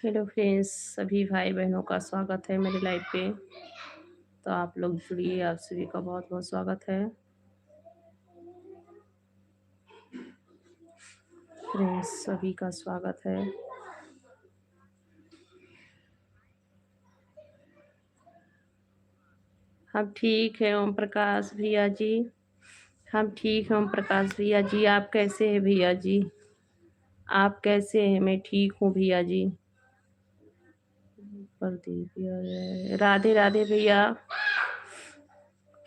Hello friends, सभी भाई बहनों का स्वागत है मेरे लाइव पे। तो आप लोग जुड़िए, आप सभी का बहुत बहुत स्वागत है फ्रेंड्स, सभी का स्वागत है। हम ठीक है ओम प्रकाश भैया जी, हम ठीक हैं ओम प्रकाश भैया जी। आप कैसे हैं भैया जी? आप कैसे हैं? मैं ठीक हूँ भैया जी। प्रदीप भैया, राधे राधे भैया।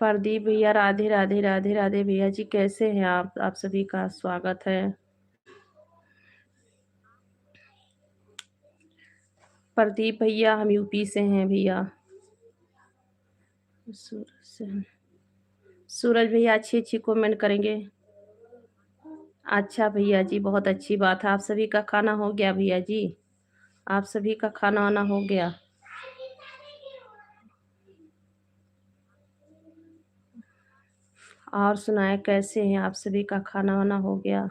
प्रदीप भैया, राधे राधे राधे राधे भैया जी, कैसे हैं आप सभी का स्वागत है। प्रदीप भैया, हम यूपी से हैं भैया। सूरज से सूरज भैया अच्छी अच्छी कमेंट करेंगे। अच्छा भैया जी, बहुत अच्छी बात है। आप सभी का खाना हो गया भैया जी? आप सभी का खाना वाना हो गया? और सुनाए कैसे हैं आप? सभी का खाना वाना हो गया?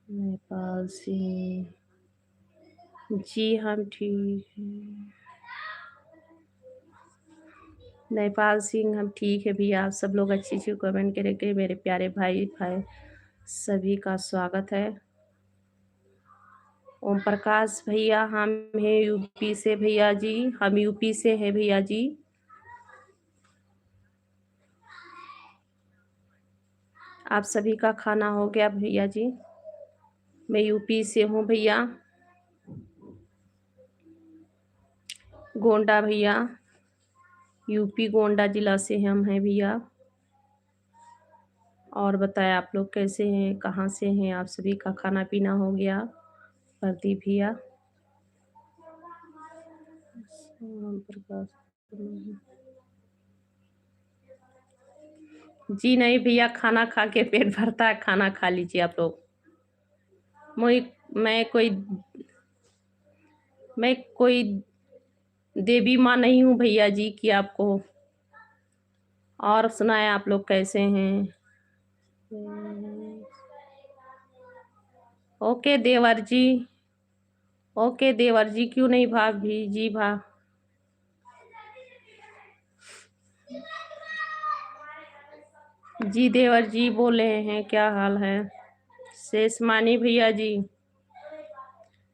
नेपाल सिंह जी, हम ठीक हैं। नेपाल सिंह, हम ठीक है भैया। आप सब लोग अच्छी अच्छी कमेंट करेंगे। मेरे प्यारे भाई भाई सभी का स्वागत है। ओम प्रकाश भैया, हम हैं यूपी से भैया जी, हम यूपी से हैं भैया जी। आप सभी का खाना हो गया भैया जी? मैं यूपी से हूँ भैया, गोंडा भैया। यूपी गोंडा जिला से हम हैं भैया। और बताएं आप लोग कैसे हैं, कहाँ से हैं? आप सभी का खाना पीना हो गया? प्रदीप भैया, जी नहीं भैया, खाना खा के पेट भरता है, खाना खा लीजिए आप लोग। मैं कोई मैं कोई देवी माँ नहीं हूँ भैया जी कि आपको। और सुनाए आप लोग कैसे हैं? ओके देवर जी, ओके देवर जी, क्यों नहीं भाभी जी जी देवर जी बोल रहे हैं, क्या हाल है? शेषमानी भैया जी,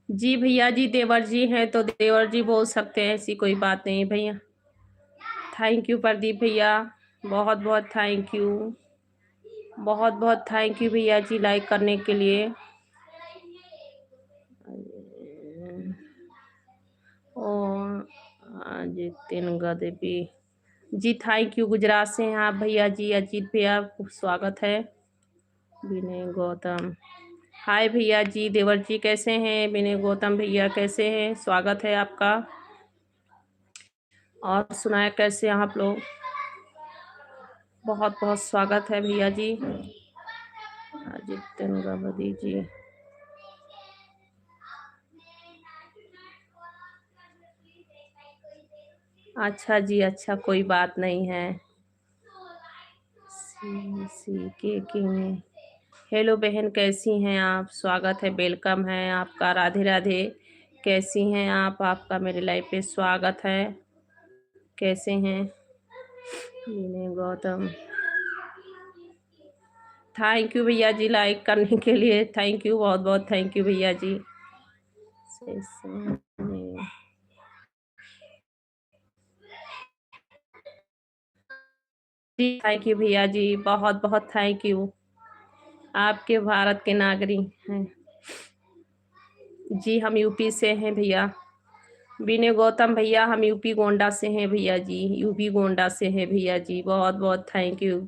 जी भैया जी देवर जी हैं तो देवर जी बोल सकते हैं, ऐसी कोई बात नहीं भैया। थैंक यू प्रदीप भैया, बहुत बहुत थैंक यू, बहुत बहुत थैंक यू भैया जी लाइक करने के लिए। ओ जितिन गदेवी जी, थैंक यू। गुजरात से हैं आप भैया जी। अजीत भैया, स्वागत है। विनय गौतम, हाय भैया जी। देवर जी कैसे हैं? विनय गौतम भैया कैसे हैं? स्वागत है आपका। और सुनाए कैसे हैं आप लोग? बहुत बहुत स्वागत है भैया जी। जितिन गवदी जी, अच्छा जी, अच्छा कोई बात नहीं है। सी के किंग, हेलो बहन, कैसी हैं आप? स्वागत है, वेलकम है आपका। राधे राधे, कैसी हैं आप? आपका मेरे लाइफ पे स्वागत है। कैसे हैं? विनय गौतम, थैंक यू भैया जी लाइक करने के लिए। थैंक यू, बहुत बहुत थैंक यू भैया जी। जी थैंक यू भैया जी, बहुत बहुत थैंक यू। आपके भारत के नागरिक हैं जी, हम यूपी से हैं भैया। विनय गौतम भैया, हम यूपी गोंडा से हैं भैया जी, यूपी गोंडा से हैं भैया जी। बहुत बहुत थैंक यू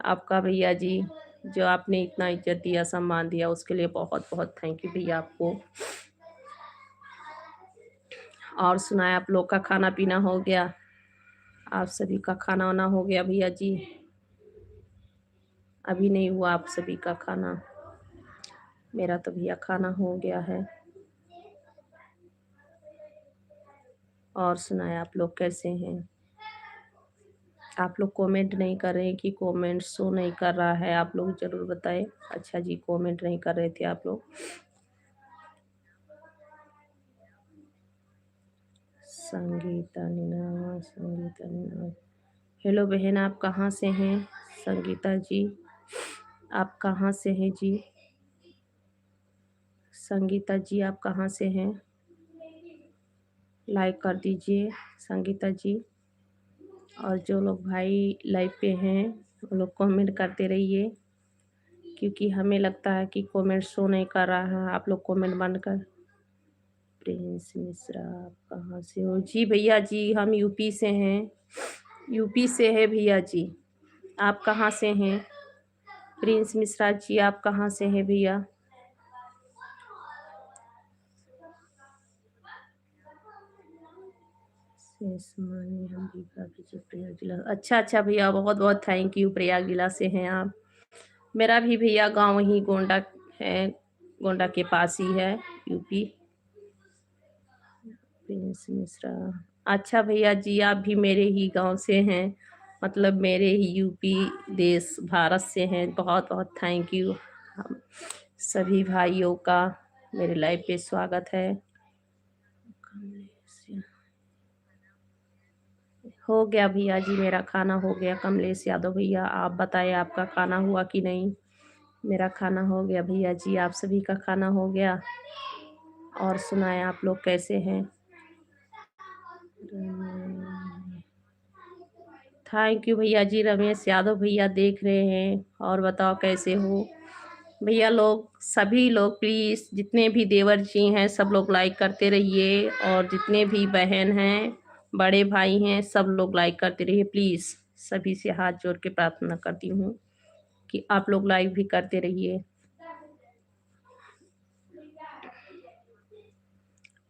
आपका भैया जी, जो आपने इतना इज्जत दिया, सम्मान दिया, उसके लिए बहुत बहुत थैंक यू भैया आपको। और सुनाए आप लोग का खाना पीना हो गया? आप सभी का खाना वाना हो गया भैया जी? अभी नहीं हुआ आप सभी का खाना? मेरा तो भैया खाना हो गया है। और सुनाए आप लोग कैसे हैं? आप लोग कमेंट नहीं कर रहे हैं कि कमेंट शो नहीं कर रहा है? आप लोग ज़रूर बताएं। अच्छा जी, कमेंट नहीं कर रहे थे आप लोग। संगीता नीना, संगीता नीना। हेलो बहन, आप कहाँ से हैं? संगीता जी, आप कहाँ से हैं जी? संगीता जी, आप कहाँ से हैं? लाइक कर दीजिए संगीता जी। और जो लोग भाई लाइव पे हैं वो लोग कमेंट करते रहिए, क्योंकि हमें लगता है कि कमेंट शो नहीं कर रहा है। आप लोग कमेंट बंद कर। प्रिंस मिश्रा, आप कहाँ से हो? जी भैया जी, हम यूपी से हैं। यूपी से है भैया जी। आप कहाँ से हैं? प्रिंस मिश्रा जी, आप कहाँ से हैं भैया? हम भी प्रयाग जिला। अच्छा अच्छा भैया, बहुत बहुत थैंक यू। प्रयाग जिला से हैं आप। मेरा भी भैया गांव वहीं गोंडा है, गोंडा के पास ही है, यूपी। प्रिंस मिश्रा, अच्छा भैया जी, आप भी मेरे ही गांव से हैं, मतलब मेरे ही यूपी देश भारत से हैं। बहुत बहुत थैंक यू। हम सभी भाइयों का मेरे लाइव पे स्वागत है। हो गया भैया जी, मेरा खाना हो गया। कमलेश यादव भैया, आप बताएं आपका खाना हुआ कि नहीं? मेरा खाना हो गया भैया जी। आप सभी का खाना हो गया? और सुनाएं, आप लोग कैसे हैं? थैंक यू भैया जी। रमेश यादव भैया देख रहे हैं। और बताओ कैसे हो भैया लोग? सभी लोग प्लीज़, जितने भी देवर जी हैं सब लोग लाइक करते रहिए, और जितने भी बहन हैं, बड़े भाई हैं, सब लोग लाइक करते रहिए प्लीज़। सभी से हाथ जोड़ के प्रार्थना करती हूँ कि आप लोग लाइक भी करते रहिए।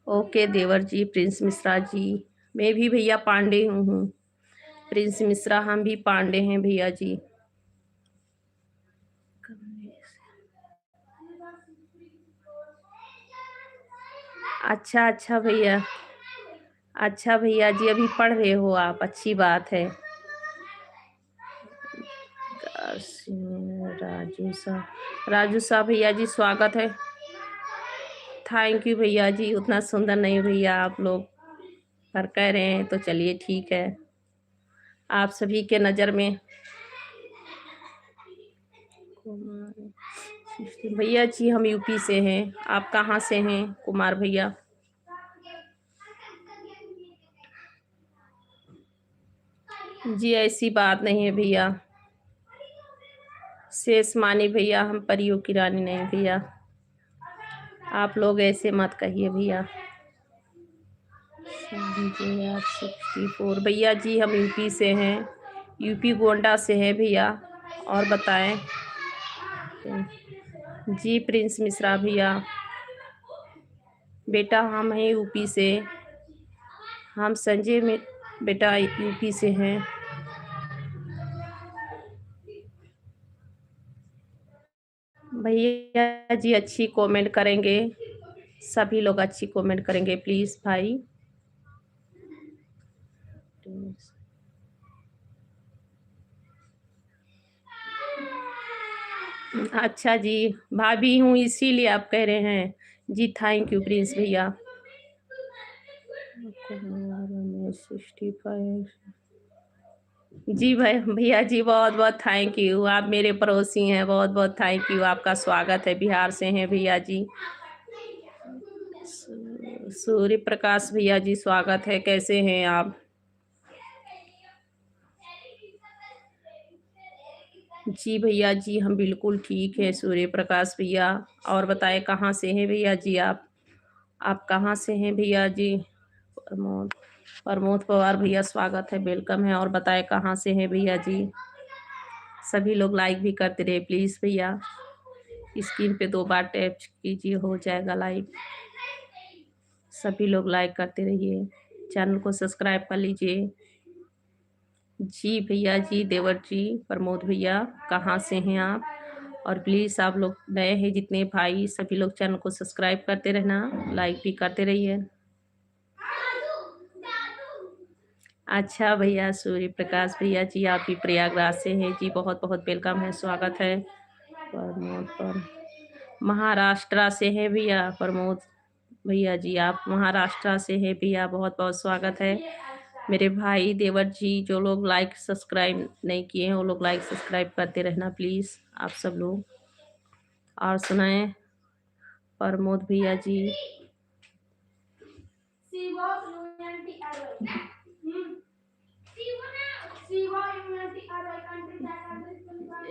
ओके देवर जी, प्रिंस मिश्रा जी। मैं भी भैया पांडे हूँ। प्रिंस मिश्रा, हम भी पांडे हैं भैया जी। अच्छा अच्छा भैया, अच्छा भैया जी, अभी पढ़ रहे हो आप? अच्छी बात है। राजू सा, राजू सा भैया जी स्वागत है। थैंक यू भैया जी। उतना सुंदर नहीं भैया आप लोग, पर कह रहे हैं तो चलिए ठीक है। आप सभी के नज़र में भैया जी, हम यूपी से हैं। आप कहाँ से हैं कुमार भैया? जी ऐसी बात नहीं है भैया। शेष मानी भैया, हम परियों की रानी नहीं भैया। आप लोग ऐसे मत कहिए भैया। 64 भैया जी, हम यूपी से हैं, यूपी गोंडा से हैं भैया। और बताएं जी। प्रिंस मिश्रा भैया, बेटा हम हैं यूपी से। हम संजय में बेटा यूपी से हैं। भैया जी अच्छी कमेंट करेंगे, सभी लोग अच्छी कमेंट करेंगे प्लीज़ भाई। अच्छा जी, भाभी हूँ इसीलिए आप कह रहे हैं जी। थैंक यू प्रिंस भैया। 65 जी भाई भैया जी, बहुत बहुत थैंक यू। आप मेरे पड़ोसी हैं, बहुत बहुत थैंक यू। आपका स्वागत है। बिहार से हैं भैया जी। सूर्य प्रकाश भैया जी स्वागत है। कैसे हैं आप? जी भैया जी, हम बिल्कुल ठीक है सूर्य प्रकाश भैया। और बताएं कहाँ से हैं भैया जी आप कहाँ से हैं भैया जी? प्रमोद, प्रमोद पवार भैया स्वागत है, वेलकम है। और बताएं कहाँ से हैं भैया जी? सभी लोग लाइक भी करते रहे प्लीज़ भैया। स्क्रीन पे 2 बार टैप कीजिए, हो जाएगा लाइक। सभी लोग लाइक करते रहिए, चैनल को सब्सक्राइब कर लीजिए। जी भैया जी, देवर जी, प्रमोद भैया, कहाँ से हैं आप? और प्लीज़ आप लोग नए हैं जितने भाई, सभी लोग चैनल को सब्सक्राइब करते रहना, लाइक भी करते रहिए। अच्छा भैया, सूर्य प्रकाश भैया जी, आप भी प्रयागराज से हैं जी। बहुत बहुत वेलकम है, स्वागत है। प्रमोद पर महाराष्ट्र से है भैया प्रमोद भैया जी, आप महाराष्ट्र से हैं भैया, बहुत-बहुत स्वागत है। मेरे भाई, देवर जी, जो लोग लाइक सब्सक्राइब नहीं किए हैं, वो लोग लाइक सब्सक्राइब करते रहना प्लीज़, आप सब लोग। और सुनाएँ प्रमोद भैया जी।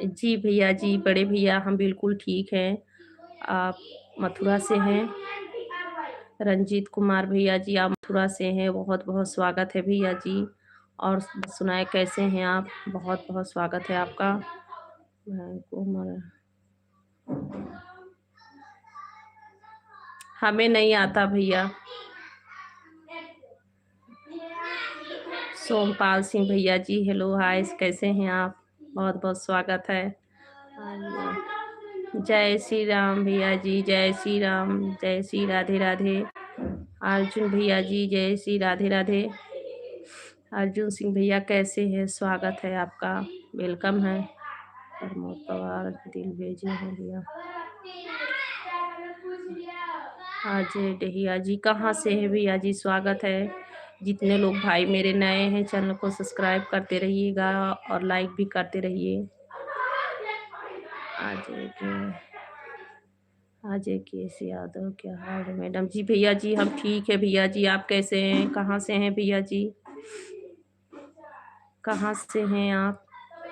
जी भैया जी, बड़े भैया हम बिल्कुल ठीक हैं। आप मथुरा से हैं। रंजीत कुमार भैया जी, आप मथुरा से हैं, बहुत-बहुत स्वागत है भैया जी। और सुनाएँ कैसे हैं आप? बहुत-बहुत स्वागत है आपका। हमें नहीं आता भैया। सोमपाल सिंह भैया जी, हेलो हाय, कैसे हैं आप? बहुत-बहुत स्वागत है। जय श्री राम भैया जी, जय श्री राम, जय श्री राधे राधे। अर्जुन भैया जी, जय श्री राधे राधे। अर्जुन सिंह भैया कैसे हैं? स्वागत है आपका, वेलकम है। प्रमोद पवार दिल भेजे हैं भैया। अजय डहिया जी, कहाँ से हैं भैया जी? स्वागत है। जितने लोग भाई मेरे नए हैं, चैनल को सब्सक्राइब करते रहिएगा और लाइक भी करते रहिए। अजय केस यादव, क्या हाल है मैडम जी? भैया जी हम ठीक है भैया जी, आप कैसे हैं? कहाँ से हैं भैया जी? कहाँ से हैं आप?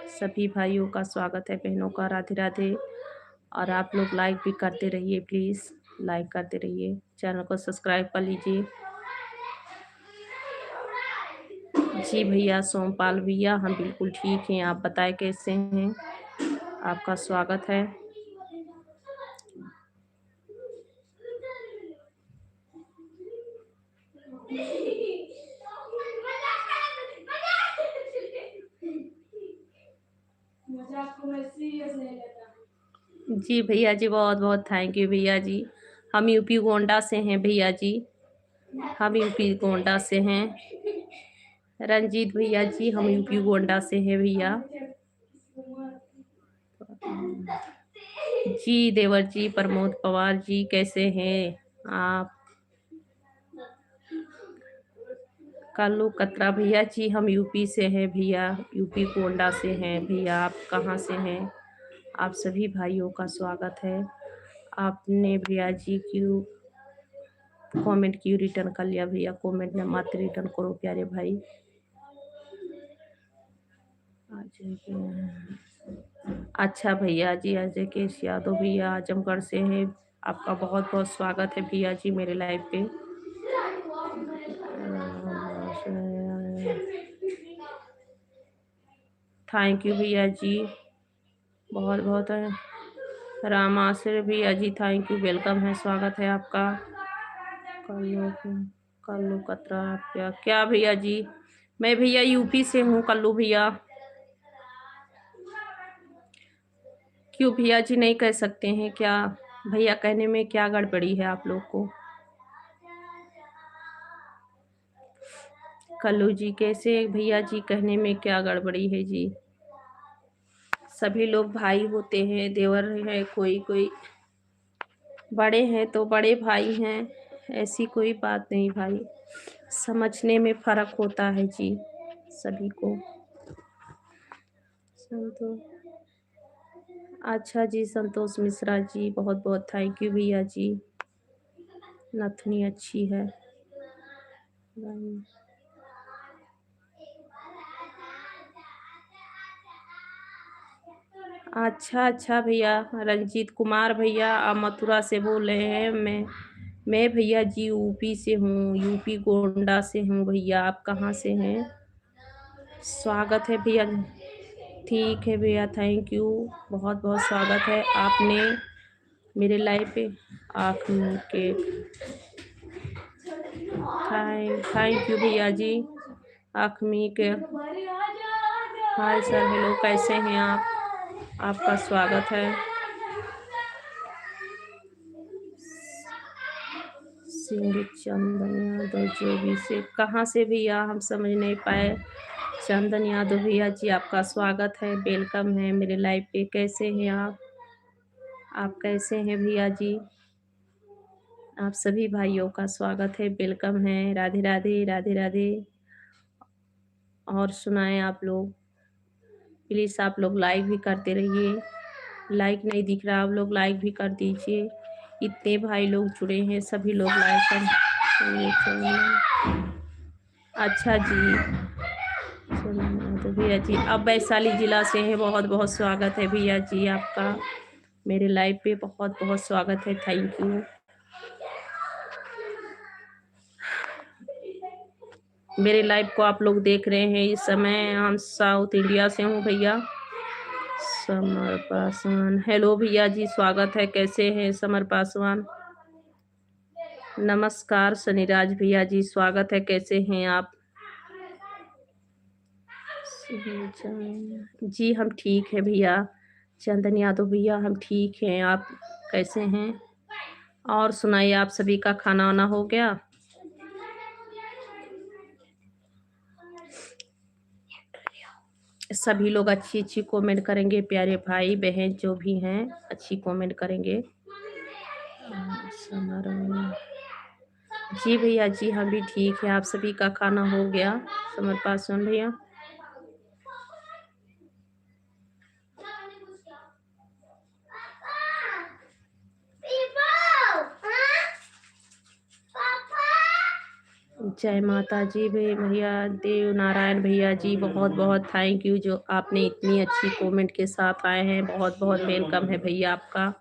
सभी भाइयों का स्वागत है, बहनों का राधे राधे। और आप लोग लाइक भी करते रहिए प्लीज़, लाइक करते रहिए, चैनल को सब्सक्राइब कर लीजिए। जी भैया, सोमपाल भैया हम बिल्कुल ठीक हैं, आप बताएं कैसे हैं? आपका स्वागत है। जी भैया जी, बहुत-बहुत थैंक यू भैया जी। हम यूपी गोंडा से हैं भैया जी, हम यूपी गोंडा से हैं। रंजीत भैया जी, हम यूपी गोंडा से हैं भैया। जी देवर जी, प्रमोद पवार जी कैसे हैं आप? कालू कतरा भैया जी, हम यूपी से हैं भैया, यूपी गोंडा से हैं भैया। आप कहाँ से हैं? आप सभी भाइयों का स्वागत है। आपने भैया जी क्यों कमेंट क्यों रिटर्न कर लिया भैया? कमेंट में मत रिटर्न करो प्यारे भाई। अच्छा भैया जी, अजय केश यादव भैया आजमगढ़ से हैं। आपका बहुत-बहुत स्वागत है भैया जी मेरे लाइव पे। थैंक यू भैया जी, बहुत-बहुत राम आश्रय भैया जी, थैंक यू, वेलकम है, स्वागत है आपका। कल्लू कतरा क्या भैया जी? मैं भैया यूपी से हूँ कल्लू भैया। क्यों भैया जी नहीं कह सकते हैं क्या? भैया कहने में क्या गड़बड़ी है आप लोग को? कल्लू जी कैसे भैया जी, कहने में क्या गड़बड़ी है जी? सभी लोग भाई होते हैं, देवर है, कोई कोई बड़े हैं तो बड़े भाई हैं, ऐसी कोई बात नहीं भाई, समझने में फ़र्क होता है जी सभी को। संतोष, अच्छा जी, संतोष मिश्रा जी, बहुत-बहुत थैंक यू भैया जी। नथुनी अच्छी है। अच्छा भैया, रंजीत कुमार भैया आप मथुरा से बोल रहे हैं। मैं भैया जी यूपी से हूँ, यूपी गोंडा से हूँ भैया। आप कहाँ से हैं? स्वागत है भैया। ठीक है भैया, थैंक यू, बहुत-बहुत स्वागत है। आपने मेरे लाइव पे आँख के थैंक यू भैया जी। आखमी के हाय सर, हेलो, कैसे हैं आप? आपका स्वागत है। सिंह चंदन यादव जो भी से कहाँ से भैया, हम समझ नहीं पाए। चंदन यादव भैया जी, आपका स्वागत है, वेलकम है मेरे लाइव पे। कैसे हैं आप? आप कैसे हैं भैया जी? आप सभी भाइयों का स्वागत है, वेलकम है। राधे राधे, राधे राधे। और सुनाएं आप लोग, प्लीज़ आप लोग लाइक भी करते रहिए। लाइक नहीं दिख रहा, आप लोग लाइक भी कर दीजिए। इतने भाई लोग जुड़े हैं, सभी लोग लाइक कर। अच्छा जी, तो भैया जी अब वैशाली जिला से हैं। बहुत बहुत स्वागत है भैया जी आपका मेरे लाइव पे, बहुत बहुत स्वागत है, थैंक यू। मेरे लाइव को आप लोग देख रहे हैं इस समय। हम साउथ इंडिया से हूँ भैया। समर पासवान, हेलो भैया जी, स्वागत है। कैसे हैं समर पासवान? नमस्कार सनीराज भैया जी, स्वागत है। कैसे हैं आप? जी हम ठीक है भैया। चंदन यादव भैया हम ठीक हैं, आप कैसे हैं? और सुनाइए, आप सभी का खाना वाना हो गया? सभी लोग अच्छी अच्छी कमेंट करेंगे, प्यारे भाई बहन जो भी हैं अच्छी कमेंट करेंगे। जी भैया जी हम भी ठीक है। आप सभी का खाना हो गया समर पासवान भैया? जय माता जी भैया। देव नारायण भैया जी, बहुत बहुत थैंक यू जो आपने इतनी अच्छी कमेंट के साथ आए हैं। बहुत बहुत वेलकम है भैया, आपका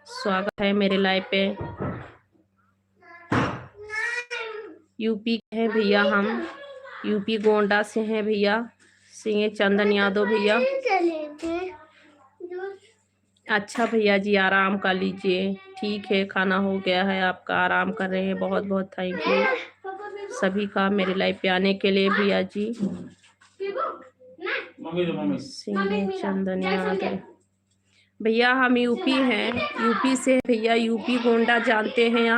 स्वागत है मेरे लाइव पे। यूपी के हैं भैया हम, यूपी गोंडा से हैं भैया। सिंह चंदन यादव भैया। अच्छा भैया जी आराम कर लीजिए, ठीक है, खाना हो गया है आपका, आराम कर रहे हैं। बहुत बहुत थैंक यू सभी का मेरे लाइव पे आने के लिए भैया जी। सिंह चंदन यादव भैया हम यूपी हैं, यूपी से भैया। यूपी गोंडा जानते हैं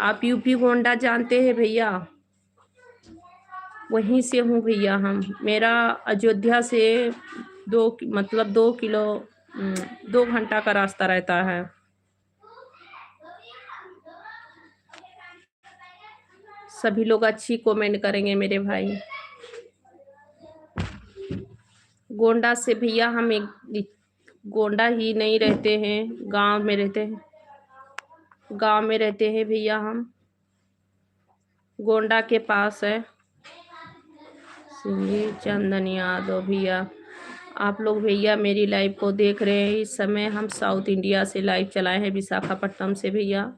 आप यूपी गोंडा जानते हैं भैया? वहीं से हूँ भैया हम। मेरा अयोध्या से 2 घंटा का रास्ता रहता है। सभी लोग अच्छी कमेंट करेंगे मेरे भाई। गोंडा से भैया हम एक गोंडा ही नहीं रहते हैं, गांव में रहते हैं, गांव में रहते हैं भैया हम। गोंडा के पास है। सिंह चंदन यादव भैया, आप लोग भैया मेरी लाइव को देख रहे हैं इस समय। हम साउथ इंडिया से लाइव चलाए हैं, विशाखापट्टनम से भैया।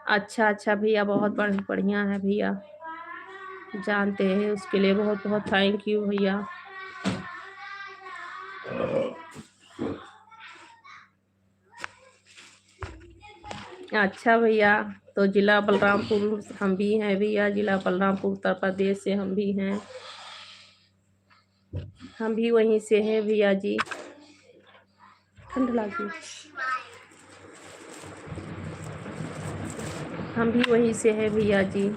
अच्छा अच्छा भैया, बहुत बढ़िया है भैया, जानते हैं उसके लिए बहुत बहुत थैंक यू भैया। अच्छा भैया, तो जिला बलरामपुर हम भी हैं भैया, जिला बलरामपुर उत्तर प्रदेश से हम भी हैं। हम भी वहीं से हैं भैया जी। ठंड लगी, हम भी वहीं से हैं भैया जी।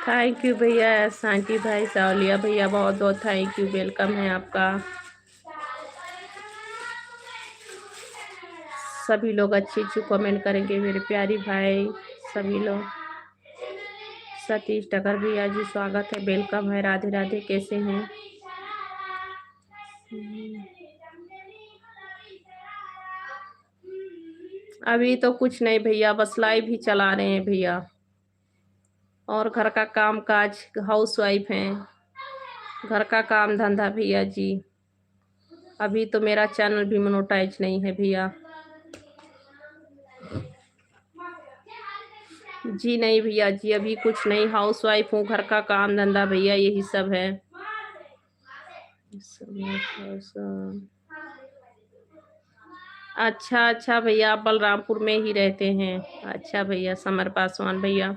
थैंक यू भैया। शांति भाई, सावलिया भैया, बहुत बहुत थैंक यू, वेलकम है आपका। सभी लोग अच्छी अच्छी कमेंट करेंगे मेरे प्यारी भाई, सभी लोग। सतीश टकर भैया जी स्वागत है, वेलकम है। राधे राधे, कैसे हैं? अभी तो कुछ नहीं भैया, बस लाइव ही चला रहे हैं भैया, और घर का काम काज, हाउस वाइफ हैं, घर का काम धंधा भैया जी। अभी तो मेरा चैनल भी मोनेटाइज नहीं है भैया। जी नहीं भैया जी, अभी कुछ नहीं, हाउस वाइफ हूँ, घर का काम धंधा भैया यही सब है। अच्छा अच्छा भैया, आप बलरामपुर में ही रहते हैं? अच्छा भैया, समर पासवान भैया,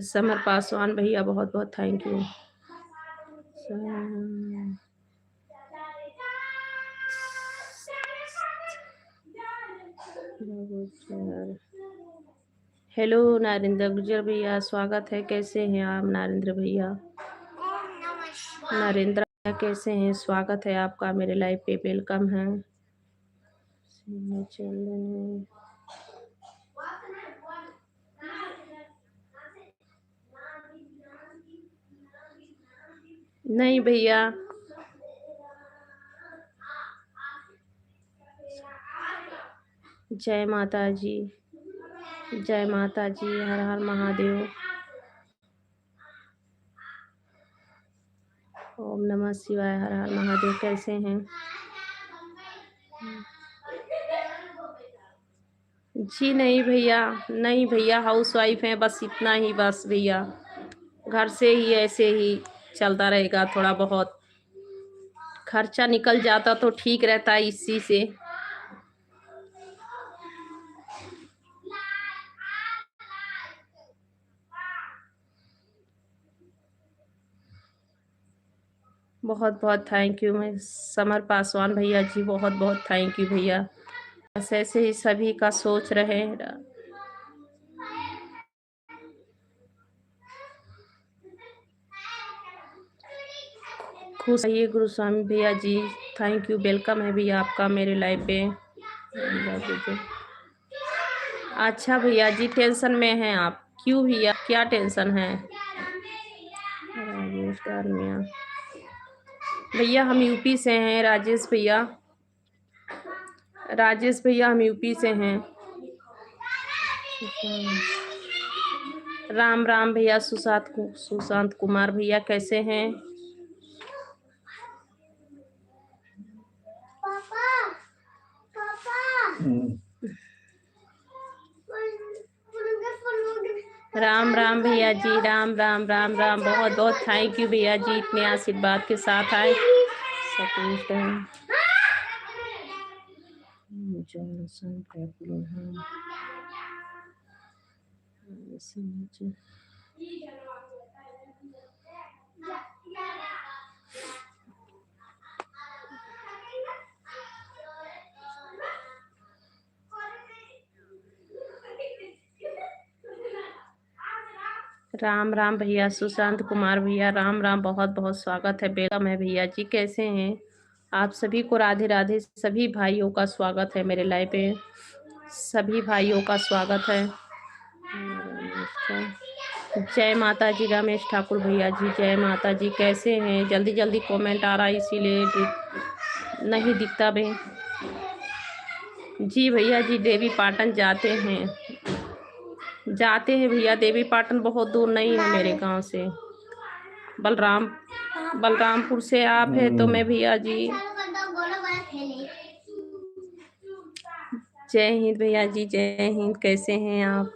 समर पासवान भैया, बहुत बहुत थैंक यू। हेलो नरेंद्र गुजर भैया, स्वागत है। कैसे हैं आप नरेंद्र भैया? नरेंद्र भैया कैसे हैं? स्वागत है आपका मेरे लाइव पे, वेलकम है। नहीं भैया, जय माता जी, जय माता जी, हर हर महादेव। ओम नमः शिवाय, हर हर महादेव। कैसे हैं? जी नहीं भैया, नहीं भैया, हाउस वाइफ हैं, बस इतना ही, बस भैया घर से ही ऐसे ही चलता रहेगा, थोड़ा बहुत खर्चा निकल जाता तो ठीक रहता है इसी से। बहुत बहुत थैंक यू। मैं समर पासवान भैया जी, बहुत बहुत थैंक यू भैया। बस ऐसे ही सभी का सोच रहे। खुश रहिए गुरुस्वामी भैया जी, थैंक यू, वेलकम है भैया आपका मेरे लाइव पे। अच्छा भैया जी, टेंशन में हैं आप? क्यों भैया, क्या टेंशन है? राजेश डालमिया भैया, हम यूपी से हैं। राजेश भैया, राजेश भैया हम यूपी से हैं। राम राम भैया। सुशांत कुमार भैया कैसे हैं? राम राम भैया जी, राम राम राम राम। बहुत बहुत थैंक यू भैया जी, इतने आशीर्वाद के साथ आए। राम राम भैया, सुशांत कुमार भैया, राम राम, बहुत बहुत स्वागत है, वेलकम है भैया जी। कैसे हैं आप? सभी को राधे राधे। सभी भाइयों का स्वागत है मेरे लाइव पे, सभी भाइयों का स्वागत है। जय माता जी रमेश ठाकुर भैया जी, जय माता जी। कैसे हैं? जल्दी जल्दी कमेंट आ रहा है, इसीलिए नहीं दिखता बे। जी भैया जी, देवी पाटन जाते हैं, जाते हैं भैया। देवी पाटन बहुत दूर नहीं है मेरे गांव से। बलरामपुर से आप है तो मैं भैया जी। जय हिंद भैया जी, जय हिंद। कैसे हैं आप?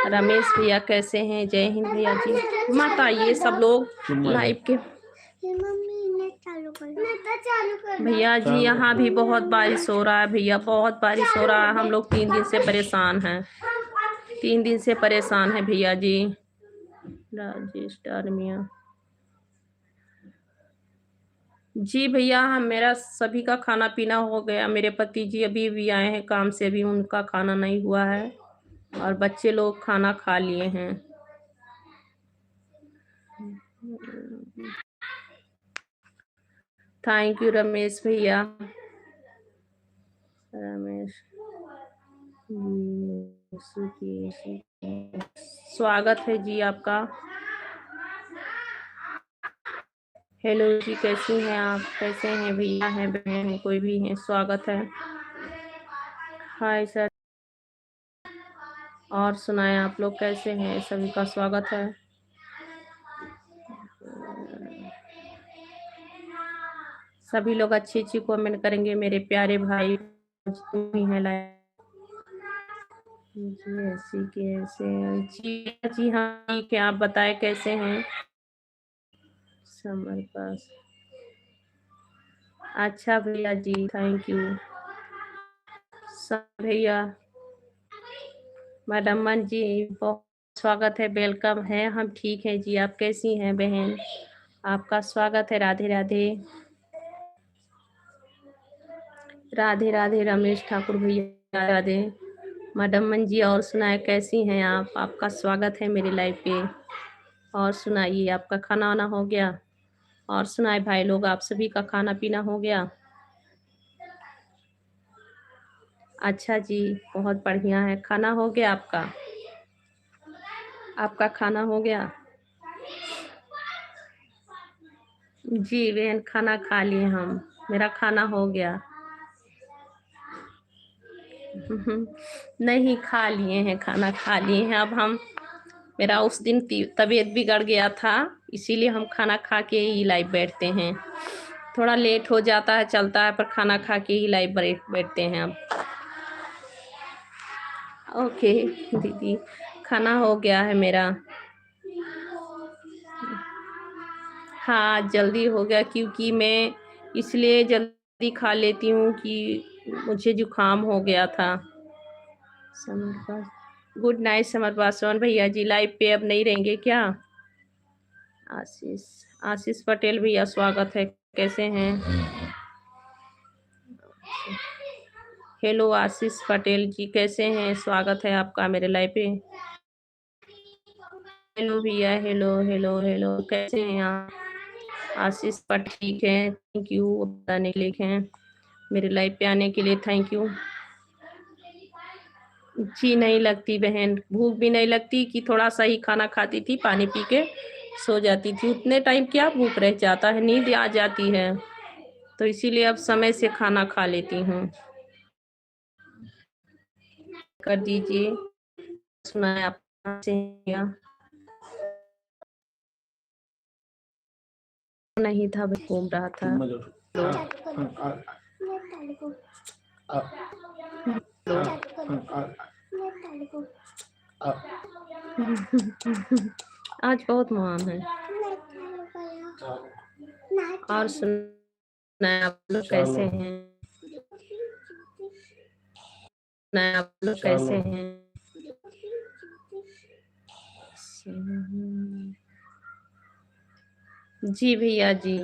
रमेश भैया कैसे हैं? जय हिंद भैया जी। मत आइए सब लोग लाइव के। भैया जी यहाँ भी बहुत बारिश हो रहा है भैया, बहुत बारिश हो रहा है। हम लोग 3 दिन से परेशान हैं, 3 दिन से परेशान है भैया जी। राजेश डालमिया जी भैया, हम मेरा सभी का खाना पीना हो गया। मेरे पति जी अभी भी आए हैं काम से, अभी उनका खाना नहीं हुआ है, और बच्चे लोग खाना खा लिए हैं। थैंक यू रमेश भैया। रमेश स्वागत है जी आपका। हेलो जी, कैसी हैं आप? कैसे हैं भैया, हैं बहन हैं, कोई भी हैं, स्वागत है। Hi sir. और सुनाएं, आप लोग कैसे हैं? सभी का स्वागत है। सभी लोग अच्छी अच्छी कमेंट करेंगे मेरे प्यारे भाई हैं लाइव। जी ऐसी कैसे? जी जी हाँ ठीक है, आप बताएं कैसे हैं? समर पास। अच्छा भैया जी, थैंक यू। भैया मैडम मन जी, बहुत स्वागत है, वेलकम है। हम ठीक हैं जी, आप कैसी हैं बहन? आपका स्वागत है। राधे राधे। राधे राधे रमेश ठाकुर भैया। राधे मैडम मंजी। और सुनाए कैसी हैं आप? आपका स्वागत है मेरे लाइव पे। और सुनाइए, आपका खाना वाना हो गया? और सुनाए भाई लोग, आप सभी का खाना पीना हो गया? अच्छा जी, बहुत बढ़िया है। खाना हो गया आपका? आपका खाना हो गया? जी बहन, खाना खा लिए हम। मेरा खाना हो गया। नहीं, खा लिए हैं, खाना खा लिए हैं। अब हम, मेरा उस दिन तबीयत बिगड़ गया था, इसीलिए हम खाना खा के ही लाइव बैठते हैं। थोड़ा लेट हो जाता है, चलता है, पर खाना खा के ही लाइव बैठते हैं अब। ओके दीदी, खाना हो गया है मेरा। हाँ, जल्दी हो गया क्योंकि मैं इसलिए जल्दी खा लेती हूँ कि मुझे जुकाम हो गया था। गुड नाइट समर पासवान भैया जी, लाइव पे अब नहीं रहेंगे क्या? आशीष आशीष पटेल भैया, स्वागत है। कैसे हैं? हेलो आशीष पटेल जी, कैसे हैं? स्वागत है आपका मेरे लाइव पे। हेलो भैया, हेलो हेलो हेलो, कैसे हैं आप? आशीष पटेल, ठीक है, थैंक यू बताने के लिए हैं। मेरे लाइव पे आने के लिए थैंक यू। जी नहीं लगती बहन, भूख भी नहीं लगती कि थोड़ा सा ही खाना खाती थी, पानी पी के सो जाती थी। उतने टाइम क्या भूख रह जाता है, नींद आ जाती है, तो इसीलिए अब समय से खाना खा लेती हूँ। कर दीजिए, सुनाए आप से नहीं था, घूम रहा था। आज बहुत महान है। और सुनाए आप लोग कैसे हैं? सुनाए आप लोग कैसे हैं? जी भैया जी,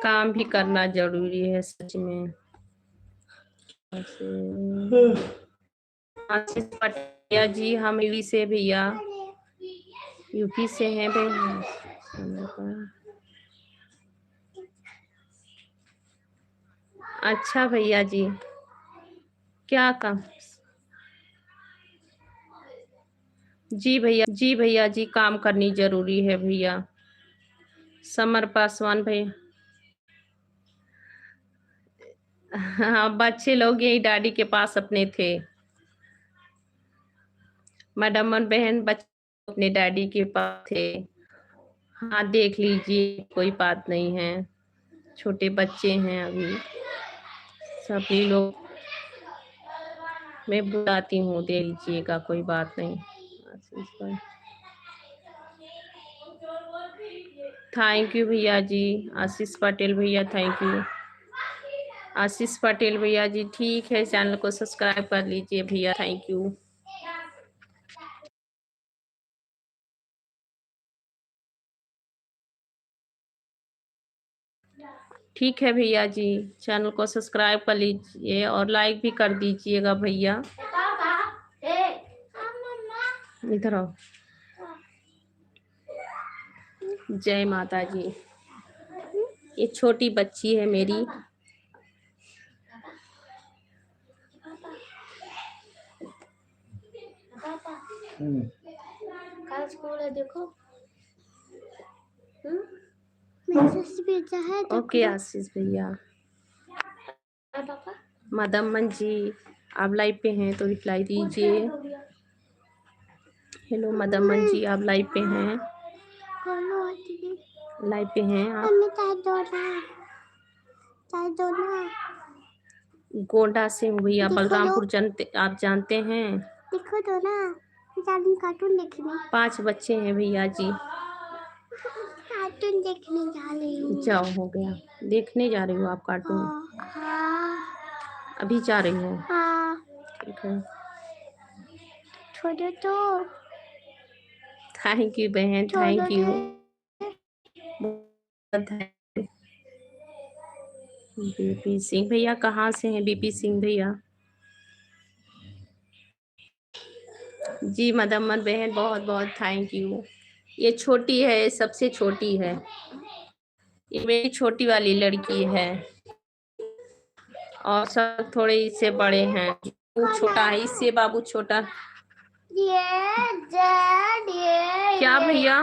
काम भी करना जरूरी है सच में। आशीष पटेल जी, हम यूपी से भैया, यूपी से हैं भैया। अच्छा भैया जी, क्या काम? जी भैया जी, काम करनी जरूरी है भैया। समर पासवान भैया, हाँ, बच्चे लोग यही डैडी के पास अपने थे। मैडम और बहन, बच्चे अपने डैडी के पास थे। हाँ, देख लीजिए, कोई बात नहीं है, छोटे बच्चे हैं अभी। सभी लोग मैं बुलाती हूँ, दे लीजिएगा, कोई बात नहीं। थैंक यू भैया जी, आशीष पटेल भैया, थैंक यू। आशीष पटेल भैया जी, ठीक है, चैनल को सब्सक्राइब कर लीजिए भैया, थैंक यू। ठीक है भैया जी, चैनल को सब्सक्राइब कर लीजिए और लाइक भी कर दीजिएगा भैया। इधर आओ। जय माता जी। ये छोटी बच्ची है मेरी। कल स्कूल है, देखो। मैसेज भेजा है। ओके आशीष भैया। मदमन जी, आप लाइव पे हैं तो रिप्लाई दीजिए। हेलो मदमन जी, आप लाइव पे हैं? लाइव पे हैं आप? गोंडा से हूँ भैया, बलरामपुर जानते, आप जानते हैं? देखो तो ना, कार्टून देखने 5 बच्चे हैं भैया जी। कार्टून देखने जा रही हूँ। जाओ, हो गया, देखने जा रही हूँ आप कार्टून? हाँ। अभी जा रही हूँ? हाँ। ठीक है, छोड़ो तो। थैंक यू बहन, थैंक यू। बीपी सिंह भैया कहाँ से हैं बीपी सिंह भैया? जी मदम्मन बहन बहुत बहुत थैंक यू। ये छोटी है, सबसे छोटी है, ये मेरी छोटी वाली लड़की है और सब थोड़े इससे बड़े हैं। वो छोटा है, इससे बाबू छोटा। क्या भैया?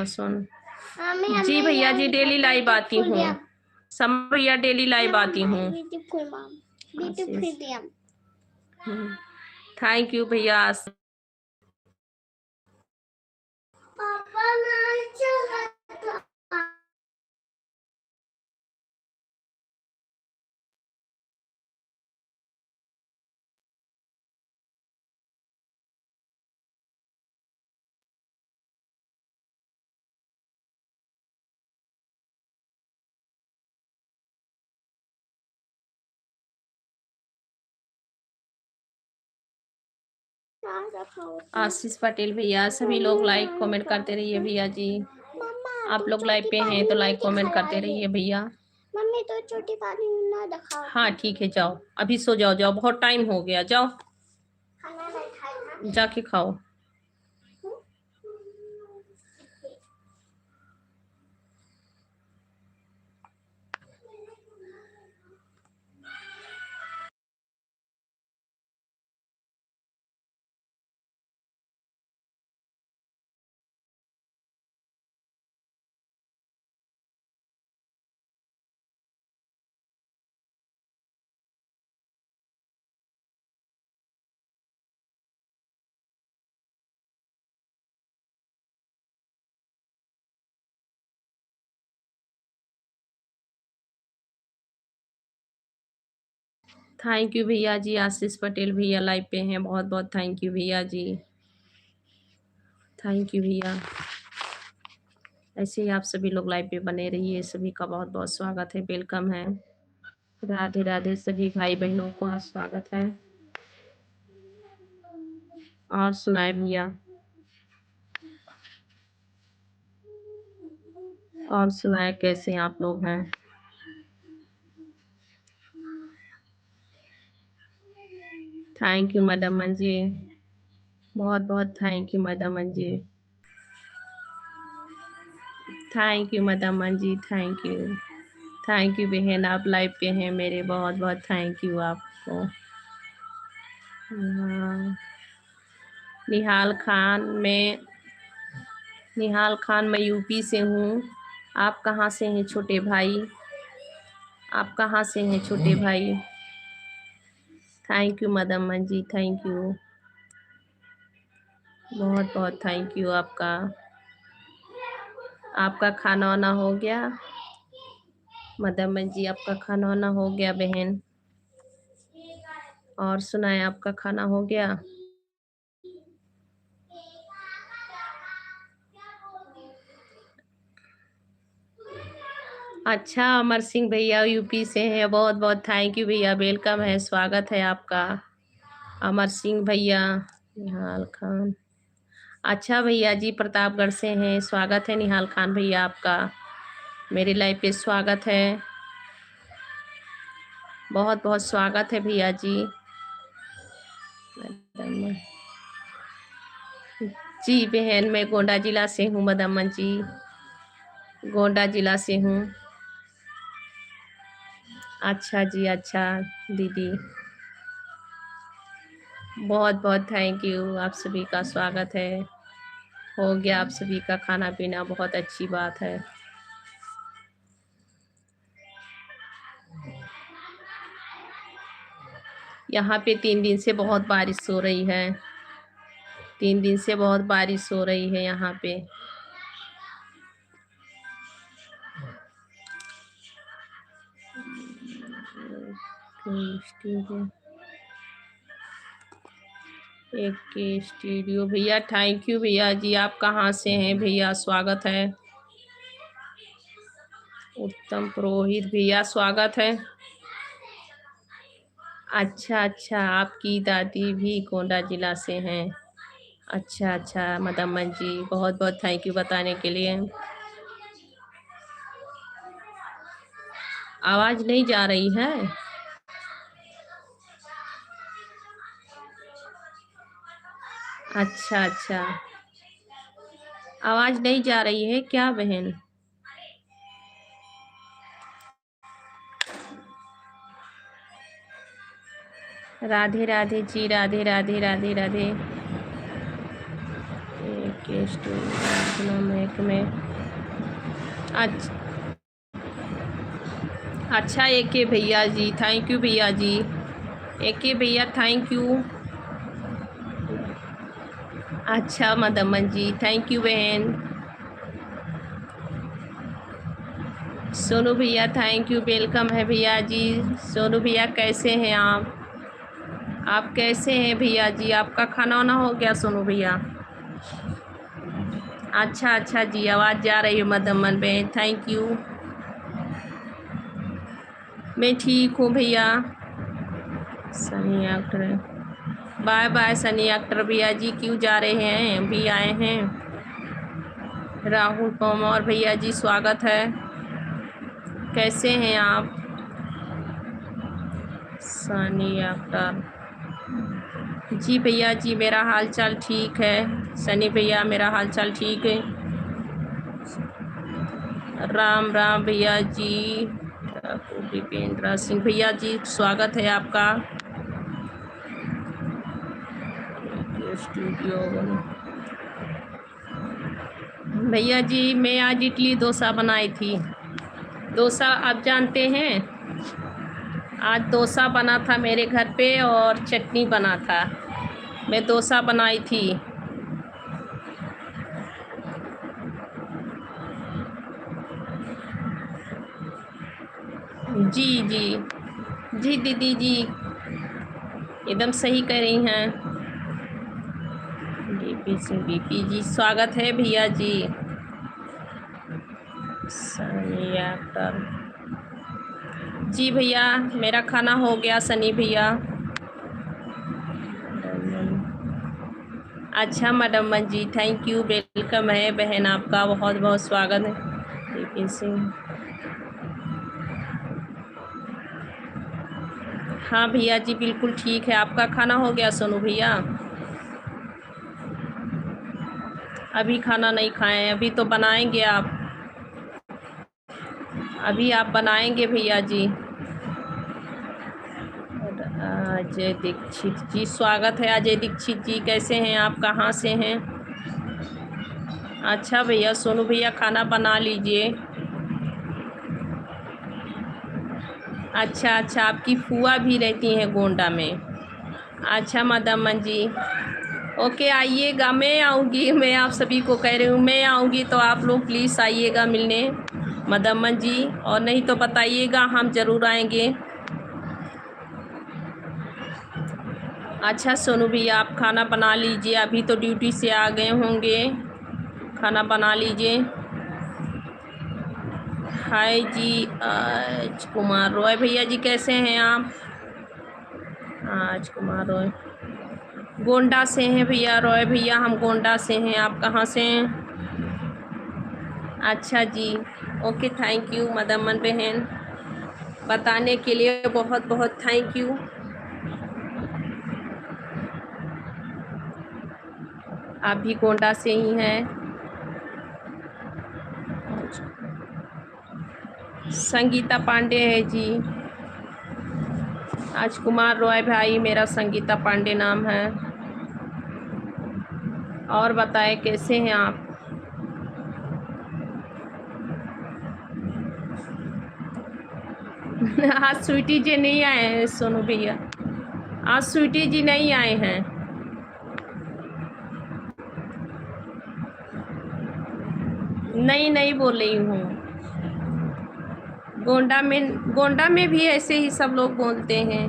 सुन जी भैया जी डेली लाइव आती हूँ। समर भैया डेली लाइव आती हूँ। थैंक यू भैया। आशीष पटेल भैया सभी लोग लाइक कमेंट करते रहिए भैया जी। आप लोग लाइव पे हैं तो लाइक कमेंट करते रहिए भैया। मम्मी तो छोटी वाली ना दिखाओ। हाँ ठीक है, जाओ अभी सो जाओ, जाओ बहुत टाइम हो गया, जाओ खाना नहीं खाएगा, जाके खाओ। थैंक यू भैया जी। आशीष पटेल भैया लाइव पे हैं, बहुत बहुत थैंक यू भैया जी। थैंक यू भैया। ऐसे ही आप सभी लोग लाइव पे बने रहिए। सभी का बहुत बहुत स्वागत है, वेलकम है। राधे राधे सभी भाई बहनों को स्वागत है। और सुनाए भैया, और सुनाए कैसे आप लोग हैं? थैंक यू मैडम जी, बहुत बहुत थैंक यू मैडम जी। थैंक यू मैडम जी, थैंक यू। थैंक यू बहन, आप लाइव पे हैं मेरे, बहुत बहुत थैंक यू आपको। हाँ। निहाल खान, मैं यूपी से हूँ। आप कहाँ से हैं छोटे भाई? आप कहाँ से हैं छोटे भाई? थैंक यू मदम जी, थैंक यू, बहुत बहुत थैंक यू आपका। आपका खाना वाना हो गया मदम जी? आपका खाना वाना हो गया बहन? और सुनाए आपका खाना हो गया? अच्छा अमर सिंह भैया यूपी से हैं, बहुत बहुत थैंक यू भैया, वेलकम है, स्वागत है आपका अमर सिंह भैया। निहाल खान, अच्छा भैया जी प्रतापगढ़ से हैं, स्वागत है निहाल खान भैया आपका मेरे लाइव पे, स्वागत है, बहुत बहुत स्वागत है भैया जी। जी बहन मैं गोंडा जिला से हूँ मदम्मन जी, गोंडा जिला से हूँ। अच्छा जी, अच्छा दीदी, बहुत बहुत थैंक यू, आप सभी का स्वागत है। हो गया आप सभी का खाना पीना, बहुत अच्छी बात है। यहाँ पे 3 दिन से बहुत बारिश हो रही है, 3 दिन से बहुत बारिश हो रही है यहाँ पे। एक के स्टूडियो भैया, थैंक यू भैया जी। आप कहाँ से हैं भैया? स्वागत है। उत्तम पुरोहित भैया, स्वागत है। अच्छा अच्छा, आपकी दादी भी गोंडा जिला से हैं? अच्छा अच्छा मदम्मन जी, बहुत बहुत थैंक यू बताने के लिए। आवाज नहीं जा रही है। अच्छा अच्छा, आवाज नहीं जा रही है क्या बहन? राधे राधे जी, राधे राधे राधे राधे। में अच्छा एके भैया जी, थैंक यू भैया जी। एके भैया थैंक यू। अच्छा मदमन जी, थैंक यू बहन। सोनू भैया थैंक यू, वेलकम है भैया जी। सोनू भैया कैसे हैं आप कैसे हैं भैया जी? आपका खाना वाना हो गया सोनू भैया? अच्छा अच्छा जी, आवाज़ जा रही है मदमन बहन, थैंक यू। मैं ठीक हूँ भैया। Sunny actor, bye bye Sunny actor भैया जी, क्यों जा रहे हैं? अभी आए हैं। राहुल पवार भैया जी स्वागत है, कैसे हैं आप? सनी एक्टर जी भैया जी, मेरा हाल चाल ठीक है। सनी भैया मेरा हाल चाल ठीक है। राम राम भैया जी। दीपेंद्र सिंह भैया जी स्वागत है आपका स्टूडियो। भैया जी मैं आज इडली डोसा बनाई थी। डोसा आप जानते हैं? आज डोसा बना था मेरे घर पे और चटनी बना था। मैं डोसा बनाई थी। जी जी जी दीदी जी, एकदम सही कह रही हैं। डीपी सिंह डीपी जी स्वागत है भैया जी। सनी एक्टर जी भैया, मेरा खाना हो गया सनी भैया। अच्छा मैडम जी, थैंक यू, वेलकम है बहन, आपका बहुत बहुत स्वागत है। डीपी सिंह, हाँ भैया जी बिल्कुल ठीक है। आपका खाना हो गया सोनू भैया? अभी खाना नहीं खाए, अभी तो बनाएंगे आप? अभी आप बनाएंगे भैया जी? अजय दीक्षित जी स्वागत है। अजय दीक्षित जी कैसे हैं आप, कहाँ से हैं? अच्छा भैया, सोनू भैया खाना बना लीजिए। अच्छा अच्छा, आपकी फुआ भी रहती हैं गोंडा में? अच्छा मदमन जी, ओके आइएगा, मैं आऊँगी, मैं आप सभी को कह रही हूँ मैं आऊँगी तो आप लोग प्लीज़ आइएगा मिलने मदमन जी, और नहीं तो बताइएगा, हम ज़रूर आएंगे। अच्छा सोनू भैया आप खाना बना लीजिए, अभी तो ड्यूटी से आ गए होंगे, खाना बना लीजिए। हाय जी आज कुमार रॉय भैया जी कैसे हैं आप? आज कुमार रॉय गोंडा से हैं भैया। रॉय भैया हम गोंडा से हैं, आप कहाँ से हैं? अच्छा जी, ओके थैंक यू मदमन बहन, बताने के लिए बहुत बहुत थैंक यू। आप भी गोंडा से ही हैं? संगीता पांडे है जी। आज कुमार रॉय भाई, मेरा संगीता पांडे नाम है। और बताएं कैसे हैं आप? आज स्वीटी जी नहीं आए हैं सोनू भैया, आज स्वीटी जी नहीं आए हैं। नहीं नहीं बोल रही हूँ, गोंडा में भी ऐसे ही सब लोग बोलते हैं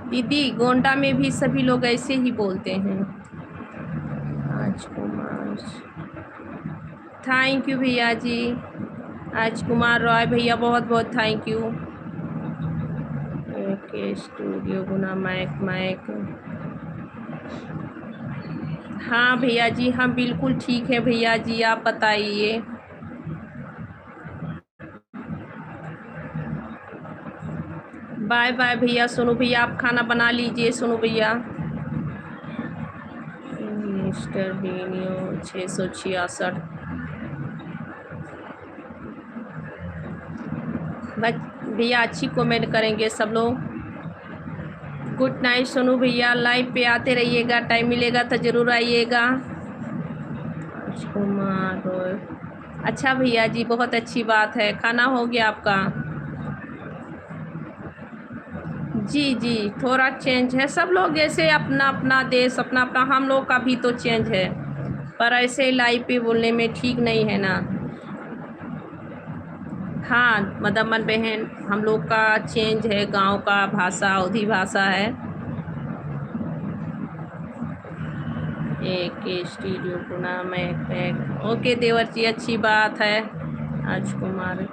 दीदी, गोंडा में भी सभी लोग ऐसे ही बोलते हैं। आज कुमार, थैंक यू भैया जी। आज कुमार रॉय भैया बहुत बहुत थैंक यू। ओके स्टूडियो गुना माइक माइक, हाँ भैया जी हम बिल्कुल ठीक है भैया जी, आप बताइए। बाय बाय भैया। सोनू भैया आप खाना बना लीजिए। सोनू भैया मिस्टर बीनियो 666 भैया अच्छी कमेंट करेंगे सब लोग। गुड नाइट सोनू भैया। लाइव पे आते रहिएगा, टाइम मिलेगा तो ज़रूर आइएगा। कुमार रॉय अच्छा भैया जी, बहुत अच्छी बात है। खाना हो गया आपका? जी जी, थोड़ा चेंज है। सब लोग जैसे अपना अपना देश, अपना अपना, हम लोग का भी तो चेंज है, पर ऐसे लाइव पे बोलने में ठीक नहीं है ना। हाँ मदमन बहन, हम लोग का चेंज है, गांव का भाषा अवधी भाषा है। एक स्टूडियो पुना में। ओके देवर जी, अच्छी बात है। राजकुमार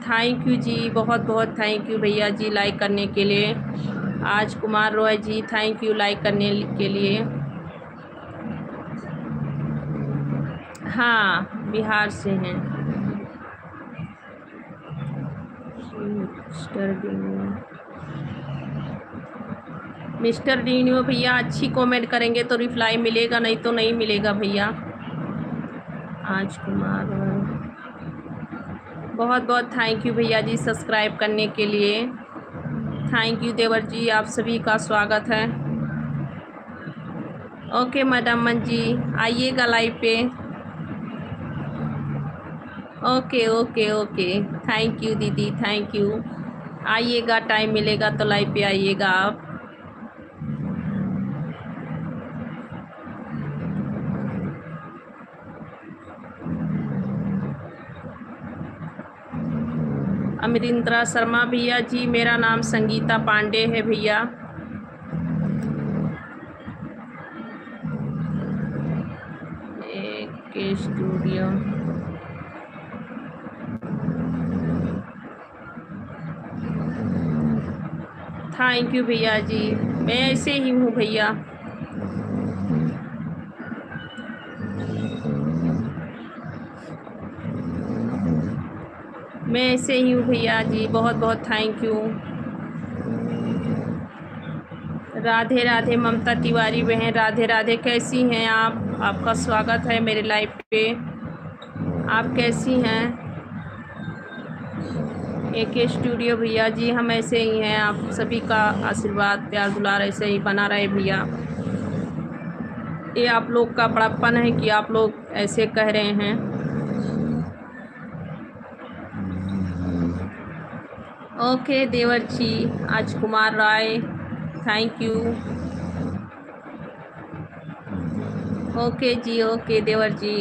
थैंक यू जी, बहुत बहुत थैंक यू भैया जी लाइक करने के लिए। आज कुमार रॉय जी थैंक यू लाइक करने के लिए। हाँ बिहार से हैं। मिस्टर डीनियो भैया अच्छी कमेंट करेंगे तो रिप्लाई मिलेगा, नहीं तो नहीं मिलेगा भैया। आज कुमार बहुत बहुत थैंक यू भैया जी सब्सक्राइब करने के लिए। थैंक यू देवर जी, आप सभी का स्वागत है। ओके मैडम मन जी, आइएगा लाइव पे। Okay okay okay, thank you दीदी, थैंक यू। आइएगा, टाइम मिलेगा तो लाइव पे आइएगा आप। अमरिंद्रा शर्मा भैया जी, मेरा नाम संगीता पांडे है भैया। एक स्टूडियो थैंक यू भैया जी, मैं ऐसे ही हूँ भैया। मैं ऐसे ही हूँ भैया जी, बहुत बहुत थैंक यू। राधे राधे ममता तिवारी बहन, राधे राधे। कैसी हैं आप? आपका स्वागत है मेरे लाइव पे। आप कैसी हैं? एक स्टूडियो भैया जी, हम ऐसे ही हैं। आप सभी का आशीर्वाद प्यार दुलार ऐसे ही बना रहे भैया। ये आप लोग का बड़प्पन है कि आप लोग ऐसे कह रहे हैं। ओके देवर जी, आज Kumar Rai thank you. Okay जी, ओके देवर जी।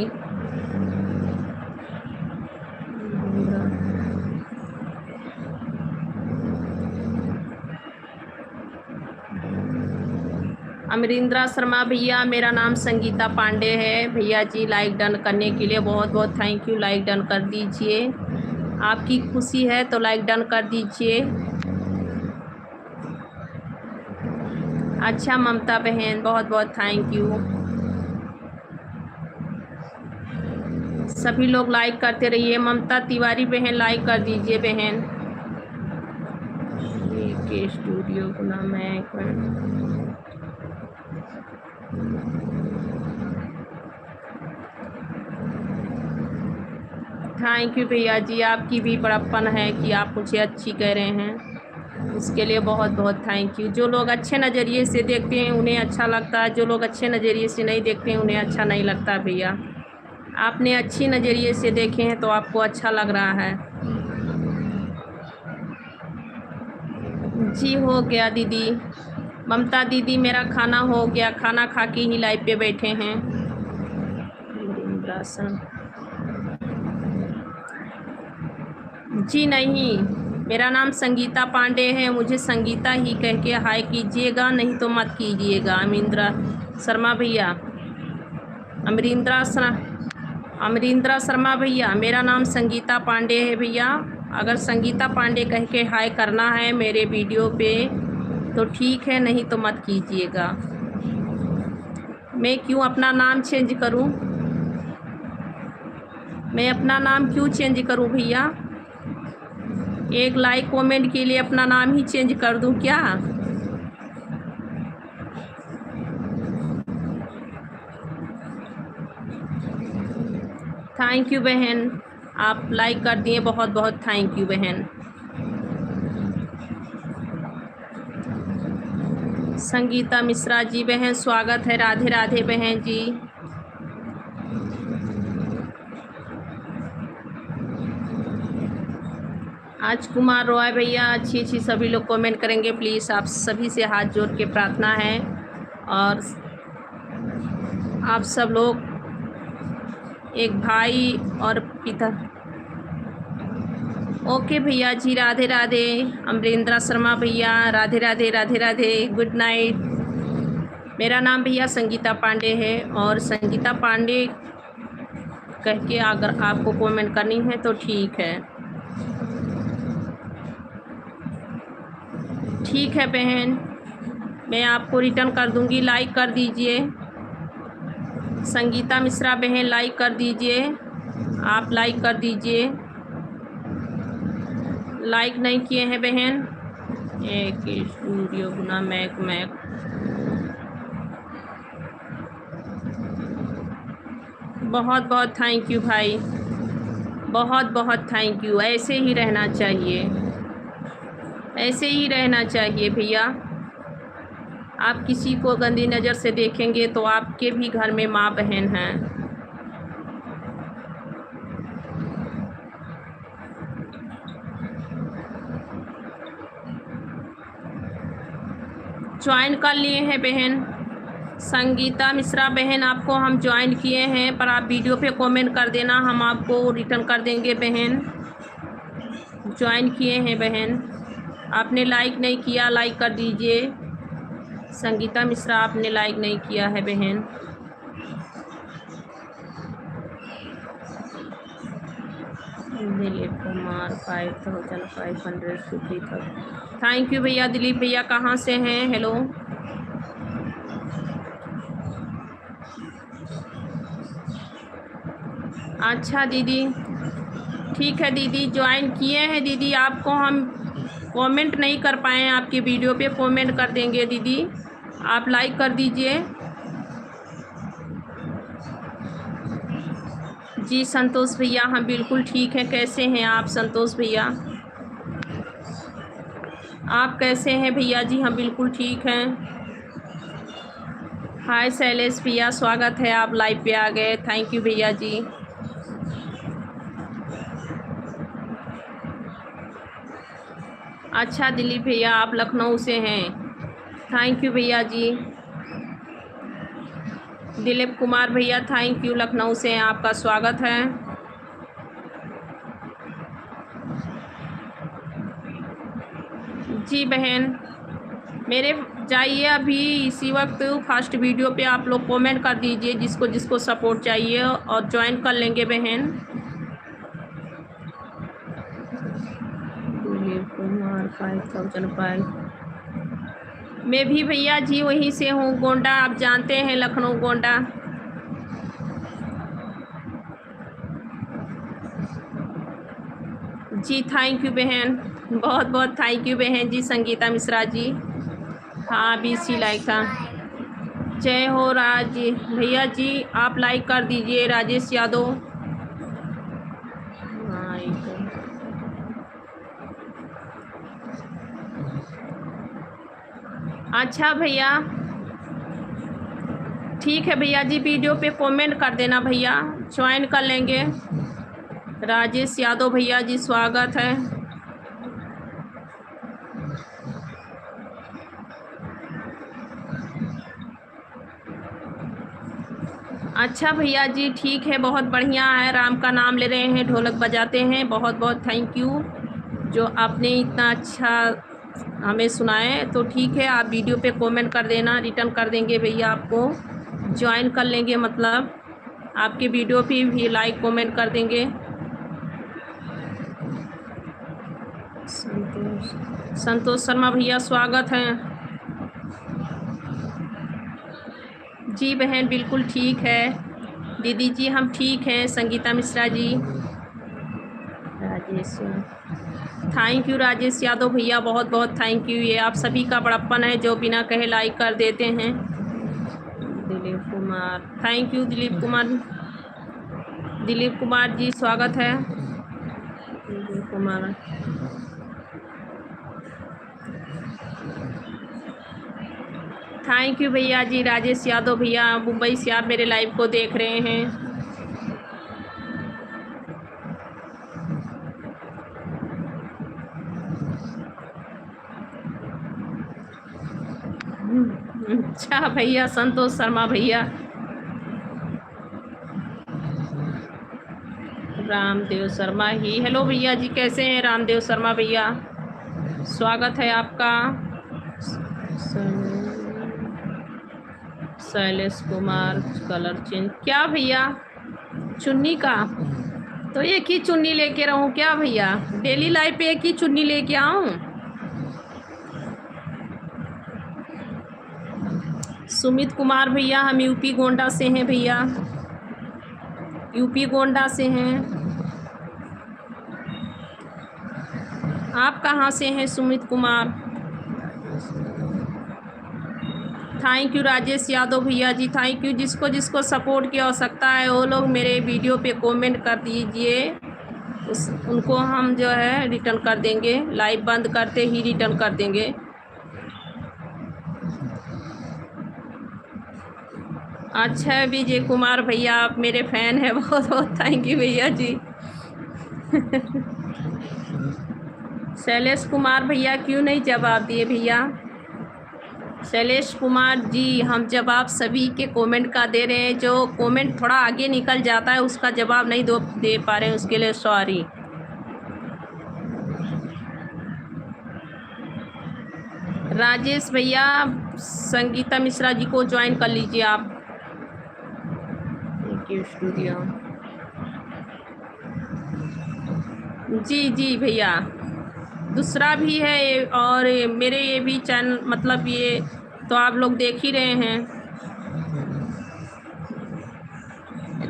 अमरिंद्रा शर्मा भैया, मेरा नाम संगीता पांडे है भैया जी। लाइक डन करने के लिए बहुत बहुत थैंक यू। लाइक डन कर दीजिए, आपकी खुशी है तो लाइक डन कर दीजिए। अच्छा ममता बहन, बहुत बहुत थैंक यू। सभी लोग लाइक करते रहिए। ममता तिवारी बहन लाइक कर दीजिए बहन। के स्टूडियो का नाम है। थैंक यू भैया जी, आपकी भी बड़प्पन है कि आप मुझे अच्छी कह रहे हैं, उसके लिए बहुत बहुत थैंक यू। जो लोग अच्छे नज़रिए से देखते हैं उन्हें अच्छा लगता है, जो लोग अच्छे नज़रिए से नहीं देखते हैं उन्हें अच्छा नहीं लगता भैया। आपने अच्छी नज़रिए से देखे हैं तो आपको अच्छा लग रहा है। जी हो गया दीदी। ममता दीदी मेरा खाना हो गया, खाना खा के ही लाइव पे बैठे हैं। जी नहीं, मेरा नाम संगीता पांडे है, मुझे संगीता ही कह के हाय कीजिएगा, नहीं तो मत कीजिएगा। अमरिंद्रा शर्मा भैया, अमरिंद्रा शर्मा भैया, मेरा नाम संगीता पांडे है भैया। अगर संगीता पांडे कह के हाय करना है मेरे वीडियो पे तो ठीक है, नहीं तो मत कीजिएगा। मैं क्यों अपना नाम चेंज करूं? मैं अपना नाम क्यों चेंज करूं भैया? एक लाइक कमेंट के लिए अपना नाम ही चेंज कर दूं क्या? थैंक यू बहन, आप लाइक कर दिए, बहुत बहुत थैंक यू बहन। संगीता मिश्रा जी बहन स्वागत है, राधे राधे बहन जी। आज कुमार रॉय भैया, अच्छी अच्छी सभी लोग कमेंट करेंगे प्लीज़, आप सभी से हाथ जोड़ के प्रार्थना है। और आप सब लोग एक भाई और पिता। ओके भैया जी, राधे राधे। अमरेंद्र शर्मा भैया, राधे राधे राधे राधे, गुड नाइट। मेरा नाम भैया संगीता पांडे है, और संगीता पांडे कह के अगर आपको कमेंट करनी है तो ठीक है। ठीक है बहन, मैं आपको रिटर्न कर दूंगी। लाइक कर दीजिए संगीता मिश्रा बहन, लाइक कर दीजिए, आप लाइक कर दीजिए। लाइक नहीं किए हैं बहन। एक स्टूडियो गुना मैक मैक। बहुत बहुत थैंक यू भाई, बहुत बहुत थैंक यू। ऐसे ही रहना चाहिए, ऐसे ही रहना चाहिए भैया। आप किसी को गंदी नज़र से देखेंगे तो आपके भी घर में माँ बहन हैं। ज्वाइन कर लिए हैं बहन संगीता मिश्रा बहन, आपको हम ज्वाइन किए हैं, पर आप वीडियो पे कमेंट कर देना, हम आपको रिटर्न कर देंगे बहन। ज्वाइन किए हैं बहन, आपने लाइक नहीं किया, लाइक कर दीजिए। संगीता मिश्रा आपने लाइक नहीं किया है बहन। दिलीप कुमार 5550 था। थैंक यू भैया। दिलीप भैया कहाँ से हैं? हेलो। अच्छा दीदी, ठीक है दीदी, ज्वाइन किए हैं दीदी। आपको हम कमेंट नहीं कर पाए हैं, आपकी वीडियो पे कमेंट कर देंगे दीदी, आप लाइक कर दीजिए। जी संतोष भैया, हम बिल्कुल ठीक हैं। कैसे हैं आप संतोष भैया? आप कैसे हैं भैया जी? हम बिल्कुल ठीक हैं। हाय शैलेश भैया, स्वागत है, आप लाइव पे आ गए, थैंक यू भैया जी। अच्छा दिलीप भैया, आप लखनऊ से हैं, थैंक यू भैया जी। दिलीप कुमार भैया थैंक यू, लखनऊ से हैं, आपका स्वागत है। जी बहन, मेरे जाइए अभी इसी वक्त फर्स्ट वीडियो पे आप लोग कमेंट कर दीजिए जिसको जिसको सपोर्ट चाहिए, और ज्वाइन कर लेंगे बहन। दिलीप कुमार 5005। मैं भी भैया जी वहीं से हूँ, गोंडा, आप जानते हैं लखनऊ गोंडा। जी थैंक यू बहन, बहुत बहुत थैंक यू बहन जी संगीता मिश्रा जी। हाँ BC लाइक था। जय हो राज भैया जी, आप लाइक कर दीजिए। राजेश यादव, हाँ अच्छा भैया, ठीक है भैया जी, वीडियो पे कमेंट कर देना भैया, ज्वाइन कर लेंगे। राजेश यादव भैया जी स्वागत है। अच्छा भैया जी, ठीक है, बहुत बढ़िया है, राम का नाम ले रहे हैं, ढोलक बजाते हैं, बहुत बहुत थैंक यू जो आपने इतना अच्छा हमें सुनाए। तो ठीक है, आप वीडियो पे कमेंट कर देना, रिटर्न कर देंगे भैया, आपको ज्वाइन कर लेंगे, मतलब आपके वीडियो पे भी लाइक कमेंट कर देंगे। संतोष शर्मा भैया स्वागत है। जी बहन बिल्कुल ठीक है। दीदी जी हम ठीक हैं। संगीता मिश्रा जी, राजेश थैंक यू राजेश यादव भैया, बहुत बहुत थैंक यू। ये आप सभी का बड़प्पन है जो बिना कहे लाइक कर देते हैं। Dilip Kumar, thank you Dilip Kumar. दिलीप कुमार जी स्वागत है। दिलीप कुमार, थैंक यू भैया जी। राजेश यादव भैया मुंबई से आप मेरे लाइव को देख रहे हैं। अच्छा भैया, संतोष शर्मा भैया, रामदेव शर्मा ही। हेलो भैया जी, कैसे हैं रामदेव शर्मा भैया, स्वागत है आपका। शैलेश कुमार, कलर चेंज क्या भैया? चुन्नी का तो एक ही चुन्नी लेके रहूं क्या भैया? डेली लाइफ पे एक ही चुन्नी लेके आऊं? सुमित कुमार भैया, हम यूपी गोंडा से हैं भैया, यूपी गोंडा से हैं। आप कहाँ से हैं सुमित कुमार? थैंक यू राजेश यादव भैया जी, थैंक यू। जिसको जिसको सपोर्ट की आवश्यकता है वो लोग मेरे वीडियो पे कमेंट कर दीजिए, उनको हम जो है रिटर्न कर देंगे, लाइव बंद करते ही रिटर्न कर देंगे। अच्छा विजय कुमार भैया, आप मेरे फैन हैं, बहुत बहुत थैंक यू भैया जी। शैलेश कुमार भैया क्यों नहीं जवाब दिए भैया? शैलेश कुमार जी, हम जवाब सभी के कमेंट का दे रहे हैं, जो कमेंट थोड़ा आगे निकल जाता है उसका जवाब नहीं दे पा रहे हैं, उसके लिए सॉरी। राजेश भैया, संगीता मिश्रा जी को ज्वाइन कर लीजिए आप, स्टूडियो। जी जी भैया, दूसरा भी है और मेरे ये भी चैनल, मतलब ये तो आप लोग देख ही रहे हैं।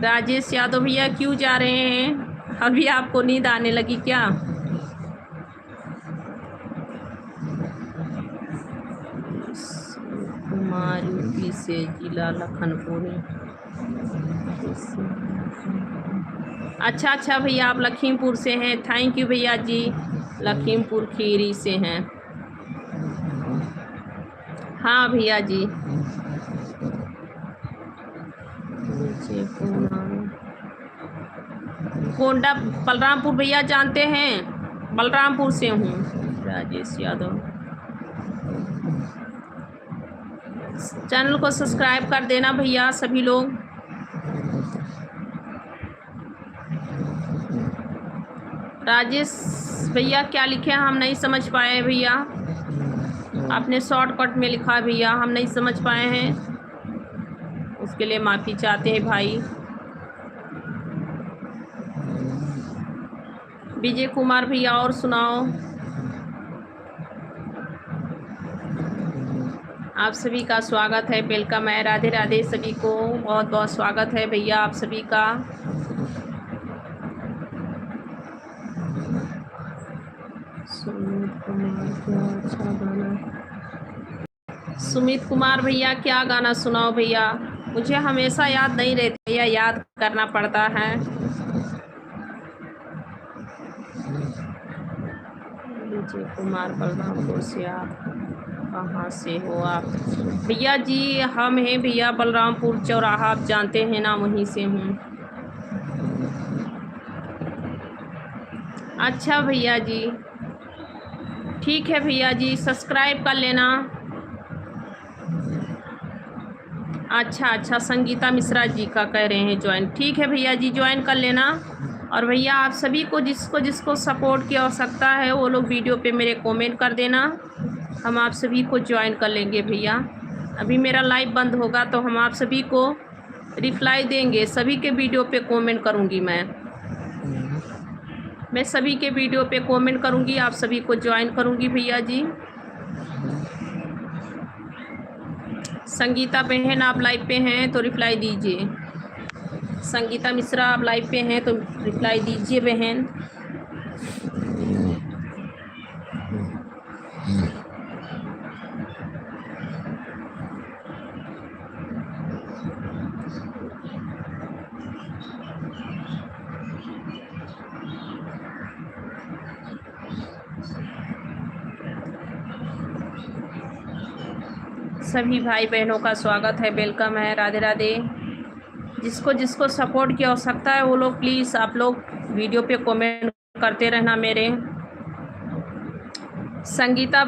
राजेश यादव भैया क्यों जा रहे हैं? अभी आपको नींद आने लगी क्या? कुमार यूपी से, जिला लखनपुर। अच्छा अच्छा भैया, आप लखीमपुर से हैं, थैंक यू भैया जी, लखीमपुर खीरी से हैं। हाँ भैया जी। गोंडा बलरामपुर भैया जानते हैं? बलरामपुर से हूँ। राजेश यादव, चैनल को सब्सक्राइब कर देना भैया सभी लोग। राजेश भैया क्या लिखे हम नहीं समझ पाए भैया, आपने शॉर्टकट में लिखा भैया, हम नहीं समझ पाए हैं, उसके लिए माफ़ी चाहते हैं भाई। विजय कुमार भैया और सुनाओ। आप सभी का स्वागत है, वेलकम है, राधे राधे सभी को, बहुत बहुत स्वागत है भैया आप सभी का। सुमित कुमार भैया क्या गाना सुनाओ भैया? मुझे हमेशा याद नहीं रहती भैया, याद करना पड़ता है। विजय कुमार, बलरामपुर से, आप कहाँ से हो आप? भैया जी हम हैं भैया बलरामपुर चौराहा, आप जानते हैं ना, वहीं से हूँ। अच्छा भैया जी, ठीक है भैया जी, सब्सक्राइब कर लेना। अच्छा अच्छा, संगीता मिश्रा जी का कह रहे हैं ज्वाइन, ठीक है भैया जी, ज्वाइन कर लेना। और भैया आप सभी को जिसको जिसको सपोर्ट की आवश्यकता है वो लोग वीडियो पे मेरे कमेंट कर देना, हम आप सभी को ज्वाइन कर लेंगे भैया। अभी मेरा लाइव बंद होगा तो हम आप सभी को रिप्लाई देंगे, सभी के वीडियो पे कमेंट करूँगी मैं सभी के वीडियो पे कमेंट करूँगी, आप सभी को ज्वाइन करूँगी भैया जी। संगीता बहन आप लाइव पे हैं तो रिप्लाई दीजिए। संगीता मिश्रा आप लाइव पे हैं तो रिप्लाई दीजिए बहन। सभी भाई बहनों का स्वागत है, वेलकम है, राधे राधे। जिसको जिसको सपोर्ट की आवश्यकता है वो लोग प्लीज़ आप लोग वीडियो पे कमेंट करते रहना। मेरे संगीता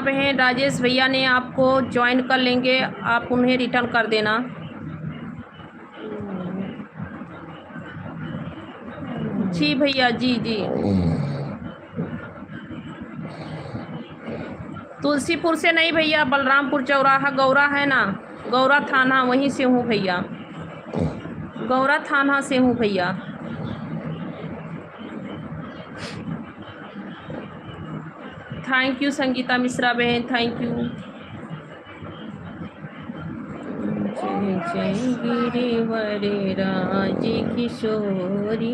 बहन, राजेश भैया ने आपको ज्वाइन कर लेंगे, आप उन्हें रिटर्न कर देना। जी भैया, जी जी। तुलसीपुर से नहीं भैया, बलरामपुर चौराहा गौरा है ना, गौरा थाना, वहीं से हूँ भैया, गौरा थाना से हूँ भैया। थैंक यू संगीता मिश्रा बहन, थैंक यू। जय जय गिरिवरे राज किशोरी।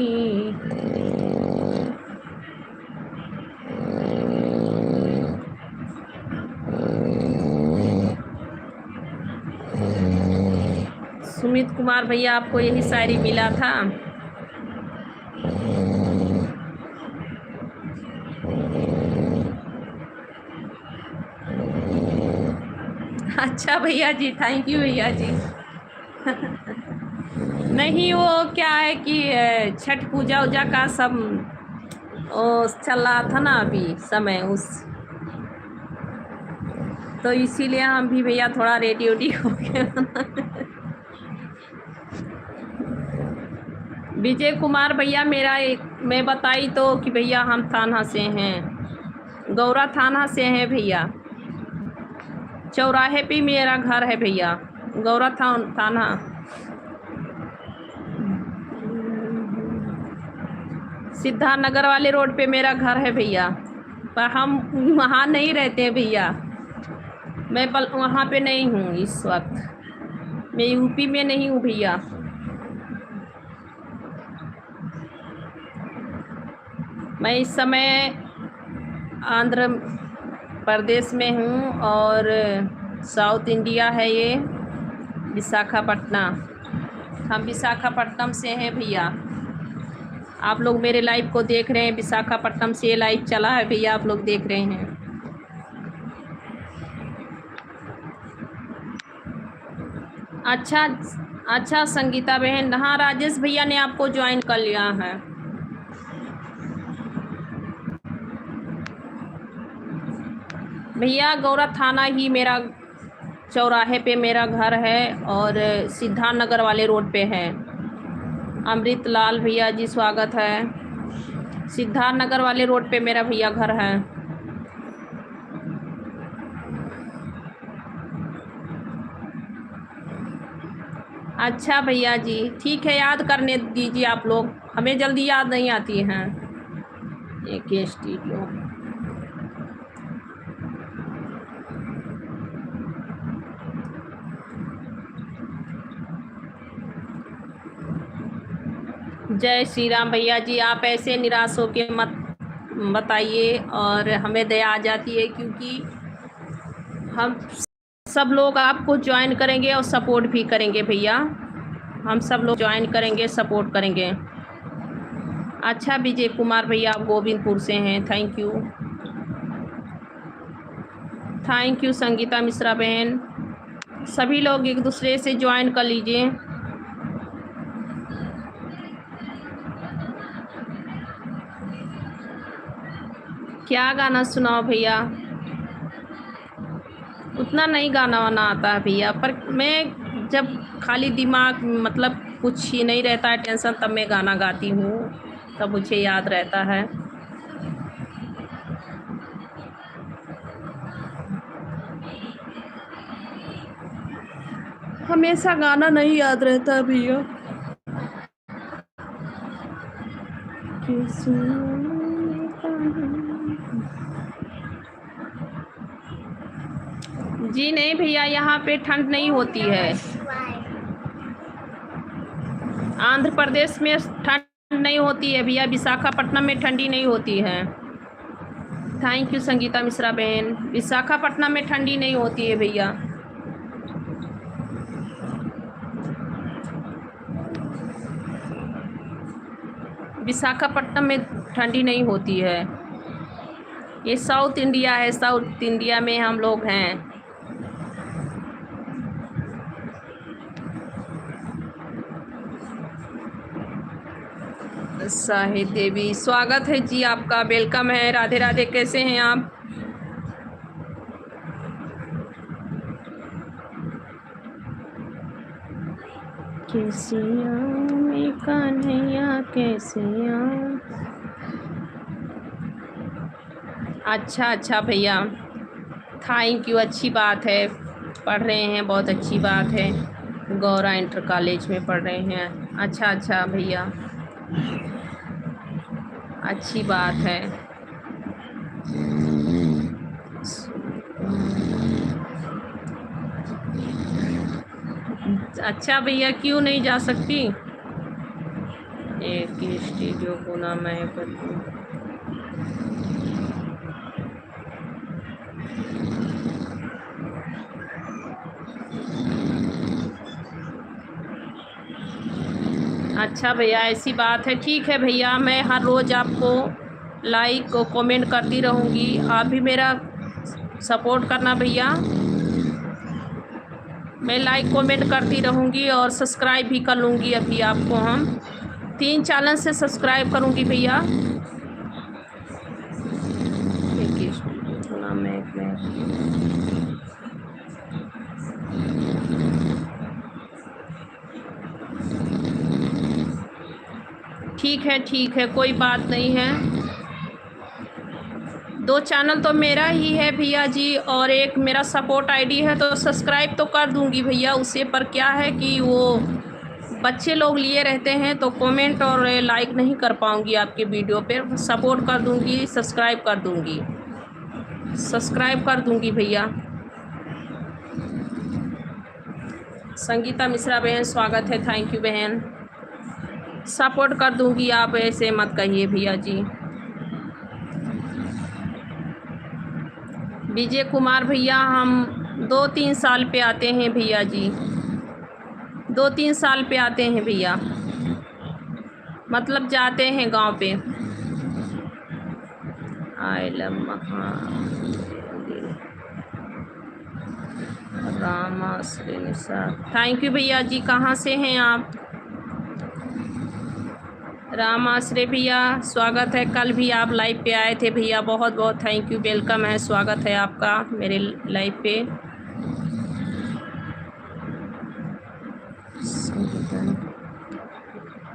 सुमित कुमार भैया, आपको यही शायरी मिला था। अच्छा भैया जी, थैंक यू भैया जी। नहीं, वो क्या है कि छठ पूजा उजा का सब वो चल रहा था ना अभी समय, उस तो इसीलिए हम भी भैया थोड़ा रेडी उडी हो गए। विजय कुमार भैया, मेरा एक मैं बताई तो कि भैया हम थाना से हैं, गौरा थाना से हैं भैया, चौराहे पे मेरा घर है भैया, गौरा थाना। सिद्धार्थ नगर वाले रोड पे मेरा घर है भैया, पर हम वहाँ नहीं रहते हैं भैया, मैं वहाँ पे नहीं हूँ इस वक्त, मैं यूपी में नहीं हूँ भैया। मैं इस समय आंध्र प्रदेश में हूँ और साउथ इंडिया है ये, विशाखापट्टनम। हम विशाखापट्टनम से हैं भैया। आप लोग मेरे लाइव को देख रहे हैं, विशाखापट्टनम से ये लाइव चला है भैया, आप लोग देख रहे हैं। अच्छा अच्छा संगीता बहन, हाँ राजेश भैया ने आपको ज्वाइन कर लिया है। भैया गौरा थाना ही मेरा, चौराहे पे मेरा घर है और सिद्धार्थ नगर वाले रोड पे है। अमृत लाल भैया जी स्वागत है। सिद्धार्थ नगर वाले रोड पे मेरा भैया घर है। अच्छा भैया जी, ठीक है, याद करने दीजिए आप लोग, हमें जल्दी याद नहीं आती हैं। एक स्टूडियो, जय श्री राम भैया जी। आप ऐसे निराश होके मत बताइए, और हमें दया आ जाती है, क्योंकि हम सब लोग आपको ज्वाइन करेंगे और सपोर्ट भी करेंगे भैया, हम सब लोग ज्वाइन करेंगे, सपोर्ट करेंगे। अच्छा विजय कुमार भैया, आप गोविंदपुर से हैं, thank you. Thank you Sangeeta Mishra बहन। सभी लोग एक दूसरे से ज्वाइन कर लीजिए। क्या गाना सुनाओ भैया? उतना नहीं गाना वाना आता है भैया, पर मैं जब खाली दिमाग मतलब कुछ ही नहीं रहता है टेंशन, तब मैं गाना गाती हूँ, तब मुझे याद रहता है। हमेशा गाना नहीं याद रहता भैया। जी नहीं भैया, यहाँ पे ठंड नहीं होती है। आंध्र प्रदेश में ठंड नहीं होती है भैया, विशाखापट्टनम में ठंडी नहीं होती है। थैंक यू संगीता मिश्रा बहन। विशाखापट्टनम में ठंडी नहीं होती है भैया। विशाखापट्टनम में ठंडी नहीं होती है। ये साउथ इंडिया है, साउथ इंडिया में हम लोग हैं। साहिद देवी, स्वागत है जी आपका, वेलकम है। राधे राधे, कैसे हैं आप? कैसे आऊं मैं कन्हैया, कैसे आऊं? अच्छा भैया, थैंक यू, अच्छी बात है। पढ़ रहे हैं, बहुत अच्छी बात है। गौरा इंटर कॉलेज में पढ़ रहे हैं। अच्छा भैया, अच्छी बात है। अच्छा भैया, क्यों नहीं जा सकती? एक स्टूडियो को ना मैं करती। अच्छा भैया, ऐसी बात है। ठीक है भैया, मैं हर रोज़ आपको लाइक और कमेंट करती रहूँगी। आप भी मेरा सपोर्ट करना भैया। मैं लाइक कमेंट करती रहूँगी और सब्सक्राइब भी कर लूँगी। अभी आपको हम 3 चैनल से सब्सक्राइब करूँगी भैया। ठीक है, कोई बात नहीं है। 2 चैनल तो मेरा ही है भैया जी, और एक मेरा सपोर्ट आईडी है, तो सब्सक्राइब तो कर दूंगी भैया उसे। पर क्या है कि वो बच्चे लोग लिए रहते हैं, तो कमेंट और लाइक नहीं कर पाऊंगी आपके वीडियो पे। सपोर्ट कर दूंगी, सब्सक्राइब कर दूंगी भैया। संगीता मिश्रा बहन, स्वागत है, थैंक यू बहन। सपोर्ट कर दूंगी, आप ऐसे मत कहिए भैया जी। विजय कुमार भैया, हम 2-3 साल पे आते हैं भैया जी, 2-3 साल पे आते हैं भैया, मतलब जाते हैं गांव पे। I love Rama Shrinisha, thank you भैया जी। कहाँ से हैं आप? रामाश्री भैया, स्वागत है। कल भी आप लाइव पे आए थे भैया, बहुत बहुत थैंक यू, वेलकम है, स्वागत है आपका मेरे लाइव पे।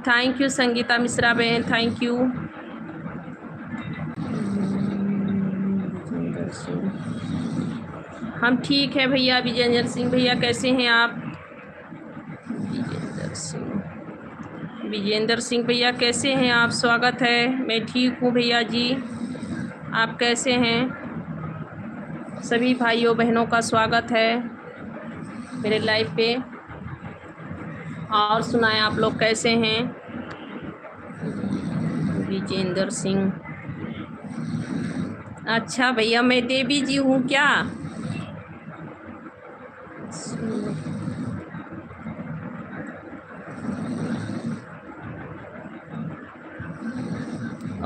थैंक यू संगीता मिश्रा बहन, थैंक यू। हम ठीक है भैया। विजेंद्र सिंह भैया, कैसे हैं आप? विजेंद्र सिंह भैया, कैसे हैं आप? स्वागत है। मैं ठीक हूँ भैया जी, आप कैसे हैं? सभी भाइयों बहनों का स्वागत है मेरे लाइव पे। और सुनाएं, आप लोग कैसे हैं? विजेंद्र सिंह, अच्छा भैया, मैं देवी जी हूँ क्या?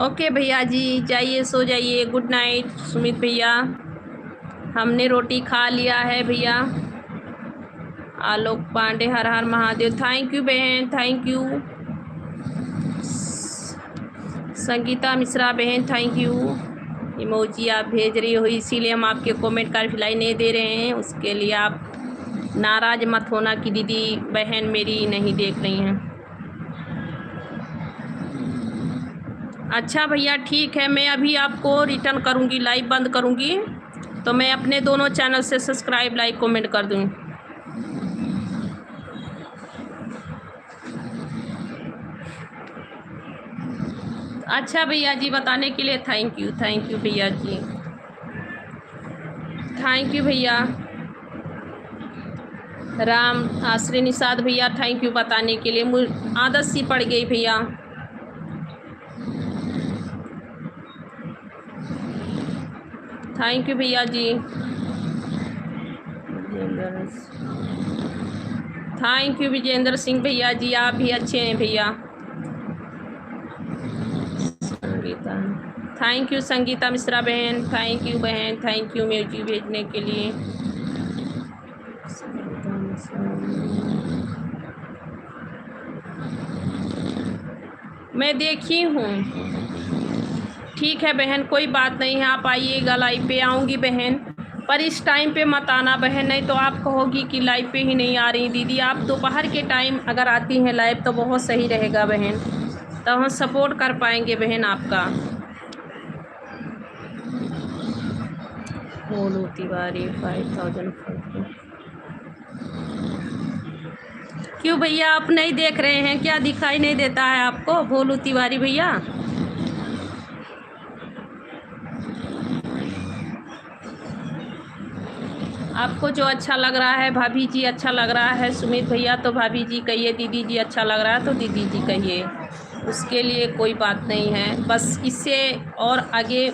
ओके भैया जी, जाइए, सो जाइए। गुड नाइट सुमित भैया। हमने रोटी खा लिया है भैया। आलोक पांडे, हर हर महादेव, थैंक यू बहन, थैंक यू। संगीता मिश्रा बहन, थैंक यू। इमोजी आप भेज रही हो, इसीलिए हम आपके कमेंट का रिप्लाई नहीं दे रहे हैं। उसके लिए आप नाराज मत होना कि दीदी बहन मेरी नहीं देख रही हैं। अच्छा भैया, ठीक है, मैं अभी आपको रिटर्न करूँगी, लाइव बंद करूँगी, तो मैं अपने दोनों चैनल से सब्सक्राइब, लाइक, कमेंट कर दूँ। अच्छा भैया जी, बताने के लिए थैंक यू भैया जी, थैंक यू भैया। राम आश्री निषाद भैया, थैंक यू बताने के लिए। मुझे आदत सी पड़ गई भैया। थैंक यू भैया जी। थैंक यू विजेंद्र सिंह भैया जी, आप भी अच्छे हैं भैया। संगीता थैंक यू संगीता मिश्रा बहन, थैंक यू बहन, थैंक यू म्यूजिक भेजने के लिए। मैं देखी हूँ। ठीक है बहन, कोई बात नहीं है, आप आइएगा लाइव पे। आऊँगी बहन, पर इस टाइम पे मत आना बहन, नहीं तो आप कहोगी कि लाइव पे ही नहीं आ रही दीदी। आप दोपहर के टाइम अगर आती हैं लाइव तो बहुत सही रहेगा बहन, तो हम सपोर्ट कर पाएंगे बहन आपका। भोलू तिवारी 5000। क्यों भैया आप नहीं देख रहे हैं क्या? दिखाई नहीं देता है आपको भोलू तिवारी भैया? आपको जो अच्छा लग रहा है, भाभी जी अच्छा लग रहा है सुमित भैया तो भाभी जी कहिए, दीदी जी अच्छा लग रहा है तो दीदी जी कहिए, उसके लिए कोई बात नहीं है। बस इससे और आगे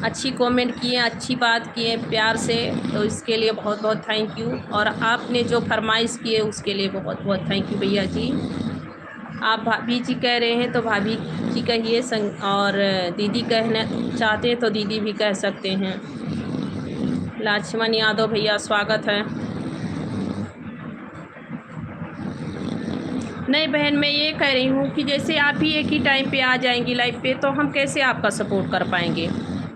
अच्छी कमेंट किए, अच्छी बात किए प्यार से, तो इसके लिए बहुत बहुत थैंक यू। और आपने जो फरमाइश किए उसके लिए बहुत बहुत थैंक यू भैया जी। आप भाभी जी कह रहे हैं तो भाभी जी कहिए, और दीदी कहना चाहते हैं तो दीदी भी कह सकते हैं। लक्ष्मण यादव भैया स्वागत है। नहीं बहन, मैं ये कह रही हूँ कि जैसे आप ही एक ही टाइम पे आ जाएंगी लाइव पे तो हम कैसे आपका सपोर्ट कर पाएंगे?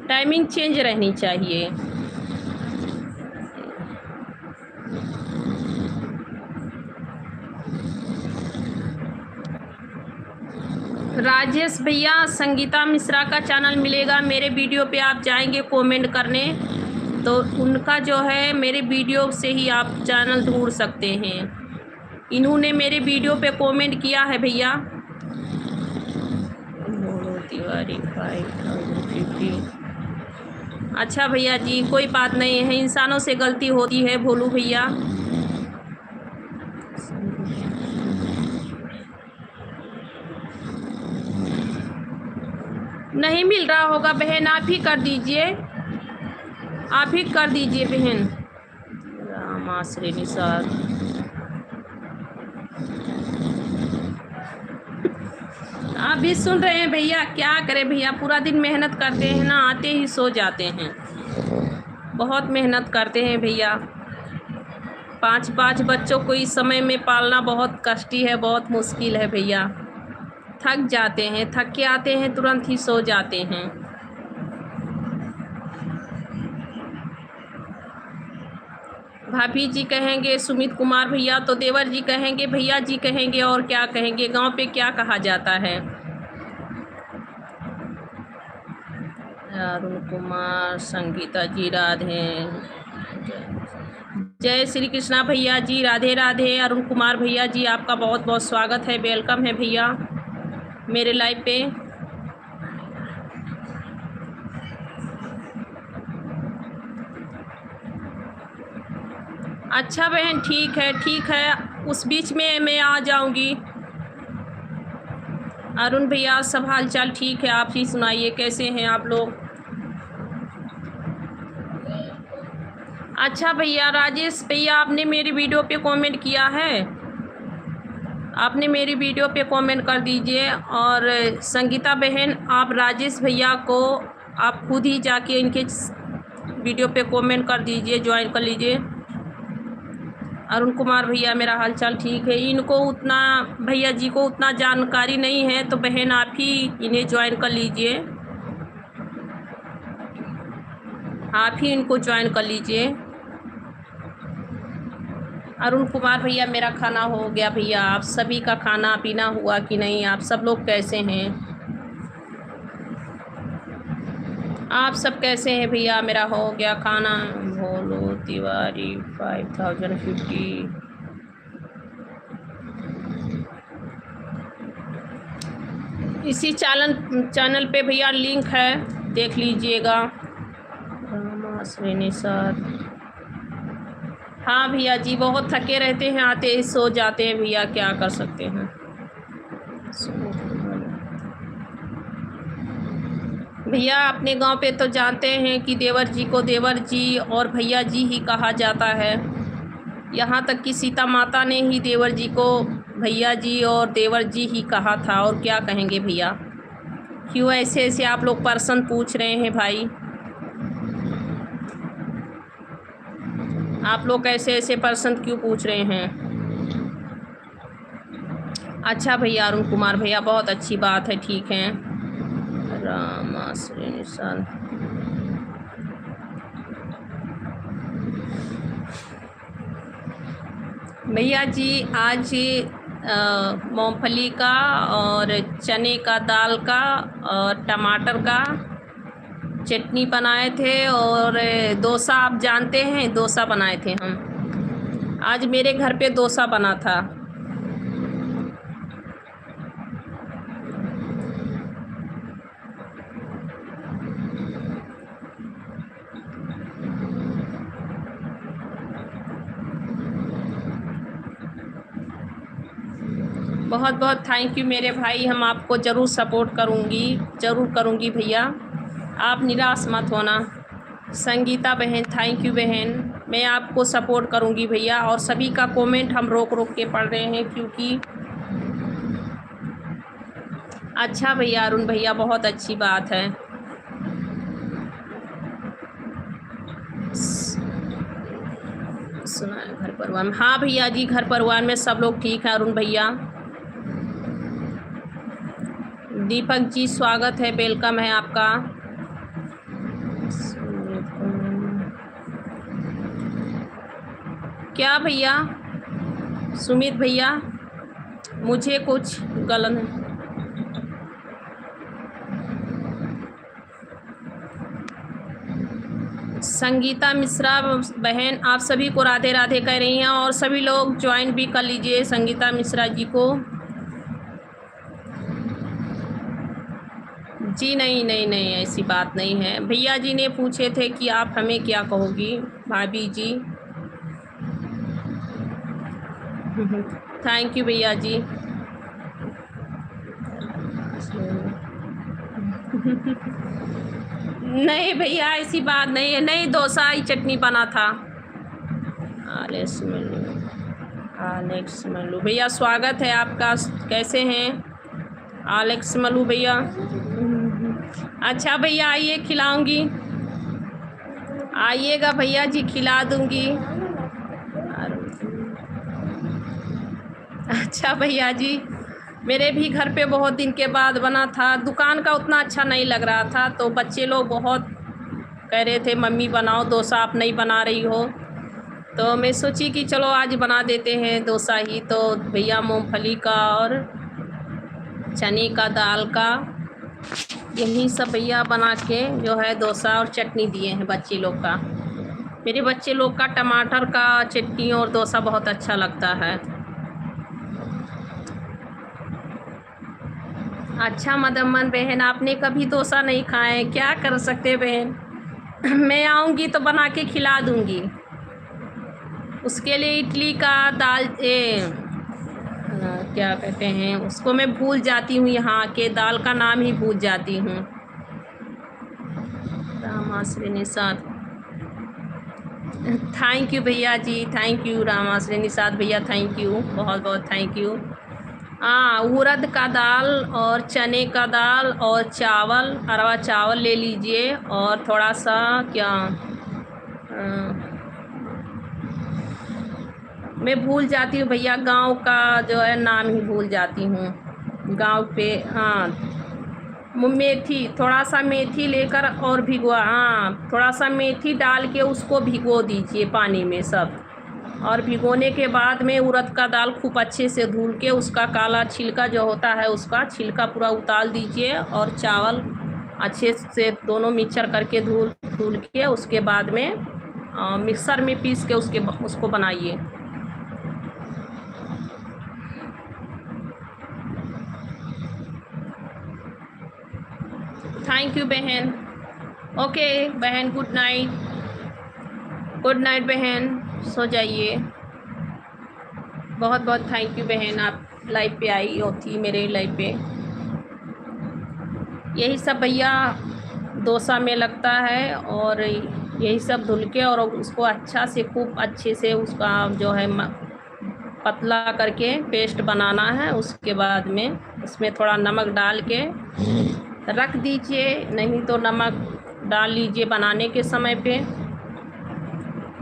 टाइमिंग चेंज रहनी चाहिए। राजेश भैया, संगीता मिश्रा का चैनल मिलेगा, मेरे वीडियो पे आप जाएंगे कमेंट करने तो उनका जो है मेरे वीडियो से ही आप चैनल ढूंढ सकते हैं। इन्होंने मेरे वीडियो पे कमेंट किया है भैया। तिवारी 5050। अच्छा भैया जी, कोई बात नहीं है, इंसानों से गलती होती है भोलू भैया। नहीं मिल रहा होगा बहन, आप ही कर दीजिए, आप ही कर दीजिए बहन। रामाश्री निसार, आप भी सुन रहे हैं भैया, क्या करें भैया, पूरा दिन मेहनत करते हैं ना, आते ही सो जाते हैं। बहुत मेहनत करते हैं भैया, 5 बच्चों को इस समय में पालना बहुत कष्टी है, बहुत मुश्किल है भैया। थक जाते हैं, थक के आते हैं तुरंत ही सो जाते हैं। भाभी जी कहेंगे सुमित कुमार भैया, तो देवर जी कहेंगे, भैया जी कहेंगे, और क्या कहेंगे, गांव पे क्या कहा जाता है। अरुण कुमार, संगीता जी राधे, जय श्री कृष्णा भैया जी, राधे राधे। अरुण कुमार भैया जी आपका बहुत बहुत स्वागत है, वेलकम है भैया मेरे लाइव पे। अच्छा बहन, ठीक है ठीक है, उस बीच में मैं आ जाऊंगी। अरुण भैया सब हाल चाल ठीक है, आप ही सुनाइए कैसे हैं आप लोग? अच्छा भैया, राजेश भैया आपने मेरी वीडियो पे कमेंट किया है, आपने मेरी वीडियो पे कमेंट कर दीजिए। और संगीता बहन, आप राजेश भैया को आप खुद ही जाके इनके वीडियो पे कमेंट कर दीजिए, ज्वाइन कर लीजिए। अरुण कुमार भैया मेरा हालचाल ठीक है, इनको उतना, भैया जी को उतना जानकारी नहीं है, तो बहन आप ही इन्हें ज्वाइन कर लीजिए, आप ही इनको ज्वाइन कर लीजिए। अरुण कुमार भैया मेरा खाना हो गया भैया, आप सभी का खाना पीना हुआ कि नहीं? आप सब लोग कैसे हैं? आप सब कैसे हैं भैया? मेरा हो गया खाना। भोलू तिवारी 5050। इसी चैनल पे भैया लिंक है, देख लीजिएगा। रामाश्री सर, हाँ भैया जी, बहुत थके रहते हैं, आते ही सो जाते हैं भैया, क्या कर सकते हैं। भैया अपने गांव पे तो जानते हैं कि देवर जी को देवर जी और भैया जी ही कहा जाता है। यहाँ तक कि सीता माता ने ही देवर जी को भैया जी और देवर जी ही कहा था, और क्या कहेंगे भैया। क्यों ऐसे ऐसे आप लोग प्रश्न पूछ रहे हैं भाई? आप लोग ऐसे ऐसे प्रश्न क्यों पूछ रहे हैं? अच्छा भैया, अरुण कुमार भैया, बहुत अच्छी बात है, ठीक है। रामाश्री निशान, भैया जी आज मूंगफली का और चने का दाल का और टमाटर का चटनी बनाए थे, और डोसा, आप जानते हैं डोसा बनाए थे हम। आज मेरे घर पे डोसा बना था। बहुत बहुत थैंक यू मेरे भाई, हम आपको ज़रूर सपोर्ट करूँगी, ज़रूर करूँगी भैया, आप निराश मत होना। संगीता बहन, थैंक यू बहन, मैं आपको सपोर्ट करूँगी भैया। और सभी का कमेंट हम रोक रोक के पढ़ रहे हैं क्योंकि अच्छा भैया, अरुण भैया, बहुत अच्छी बात है। सुना है घर परिवार में, हाँ भैया जी, घर परिवार में सब लोग ठीक है अरुण भैया। दीपक जी स्वागत है, वेलकम है आपका। क्या भैया? सुमित भैया, मुझे कुछ गलत है। संगीता मिश्रा बहन, आप सभी को राधे राधे कह रही हैं, और सभी लोग ज्वाइन भी कर लीजिए संगीता मिश्रा जी को। जी नहीं नहीं नहीं, ऐसी बात नहीं है। भैया जी ने पूछे थे कि आप हमें क्या कहोगी भाभी जी। थैंक यू भैया जी। नहीं भैया, ऐसी बात नहीं है, नहीं डोसा ही चटनी बना था। आलेक्स मल्लू भैया, स्वागत है आपका, कैसे हैं आलेक्स मल्लू भैया? अच्छा भैया, आइए खिलाऊंगी, आइएगा भैया जी, खिला दूंगी। अच्छा भैया जी, मेरे भी घर पे बहुत दिन के बाद बना था, दुकान का उतना अच्छा नहीं लग रहा था, तो बच्चे लोग बहुत कह रहे थे मम्मी बनाओ डोसा, आप नहीं बना रही हो, तो मैं सोची कि चलो आज बना देते हैं डोसा ही। तो भैया मूंगफली का और चने का दाल का यही सब भैया बना के जो है डोसा और चटनी दिए हैं बच्चे लोग का। मेरे बच्चे लोग का टमाटर का चटनी और डोसा बहुत अच्छा लगता है। अच्छा मदमन बहन, आपने कभी डोसा नहीं खाए, क्या कर सकते बहन? मैं आऊँगी तो बना के खिला दूँगी। उसके लिए इडली का दाल क्या कहते हैं उसको, मैं भूल जाती हूँ, यहाँ के दाल का नाम ही भूल जाती हूँ। रामाश्री निषाद, थैंक यू भैया जी, थैंक यू रामाश्री निषाद भैया, थैंक यू, बहुत बहुत थैंक यू। हाँ, उड़द का दाल और चने का दाल और चावल, अरवा चावल ले लीजिए, और थोड़ा सा क्या मैं भूल जाती हूँ भैया, गांव का जो है नाम ही भूल जाती हूँ गांव पे। हाँ, मेथी, थोड़ा सा मेथी लेकर और भिगवा, हाँ थोड़ा सा मेथी डाल के उसको भिगो दीजिए पानी में सब, और भिगोने के बाद में उड़द का दाल खूब अच्छे से धुल के उसका काला छिलका जो होता है उसका छिलका पूरा उतार दीजिए, और चावल अच्छे से दोनों मिक्सर करके धुल के उसके बाद में मिक्सर में पीस के उसको बनाइए। थैंक यू बहन। ओके बहन, गुड नाइट, गुड नाइट बहन, सो जाइए। बहुत बहुत थैंक यू बहन, आप लाइव पे आई होती मेरे लाइव पे। यही सब भैया डोसा में लगता है, और यही सब धुल के और उसको अच्छा से खूब अच्छे से उसका जो है पतला करके पेस्ट बनाना है। उसके बाद में उसमें थोड़ा नमक डाल के रख दीजिए, नहीं तो नमक डाल लीजिए बनाने के समय पे,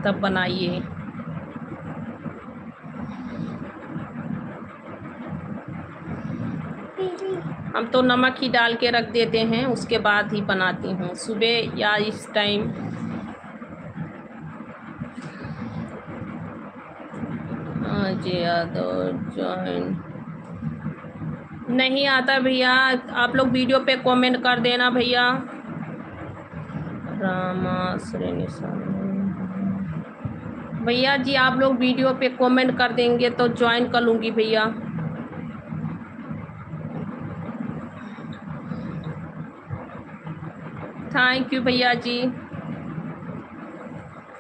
तब बनाइए। हम तो नमक ही डाल के रख देते हैं, उसके बाद ही बनाती हूँ, सुबह या इस टाइम। अजय यादव जॉइन नहीं आता भैया, आप लोग वीडियो पे कमेंट कर देना भैया। रामाश्री भैया जी, आप लोग वीडियो पे कमेंट कर देंगे तो ज्वाइन कर लूँगी भैया। थैंक यू भैया जी,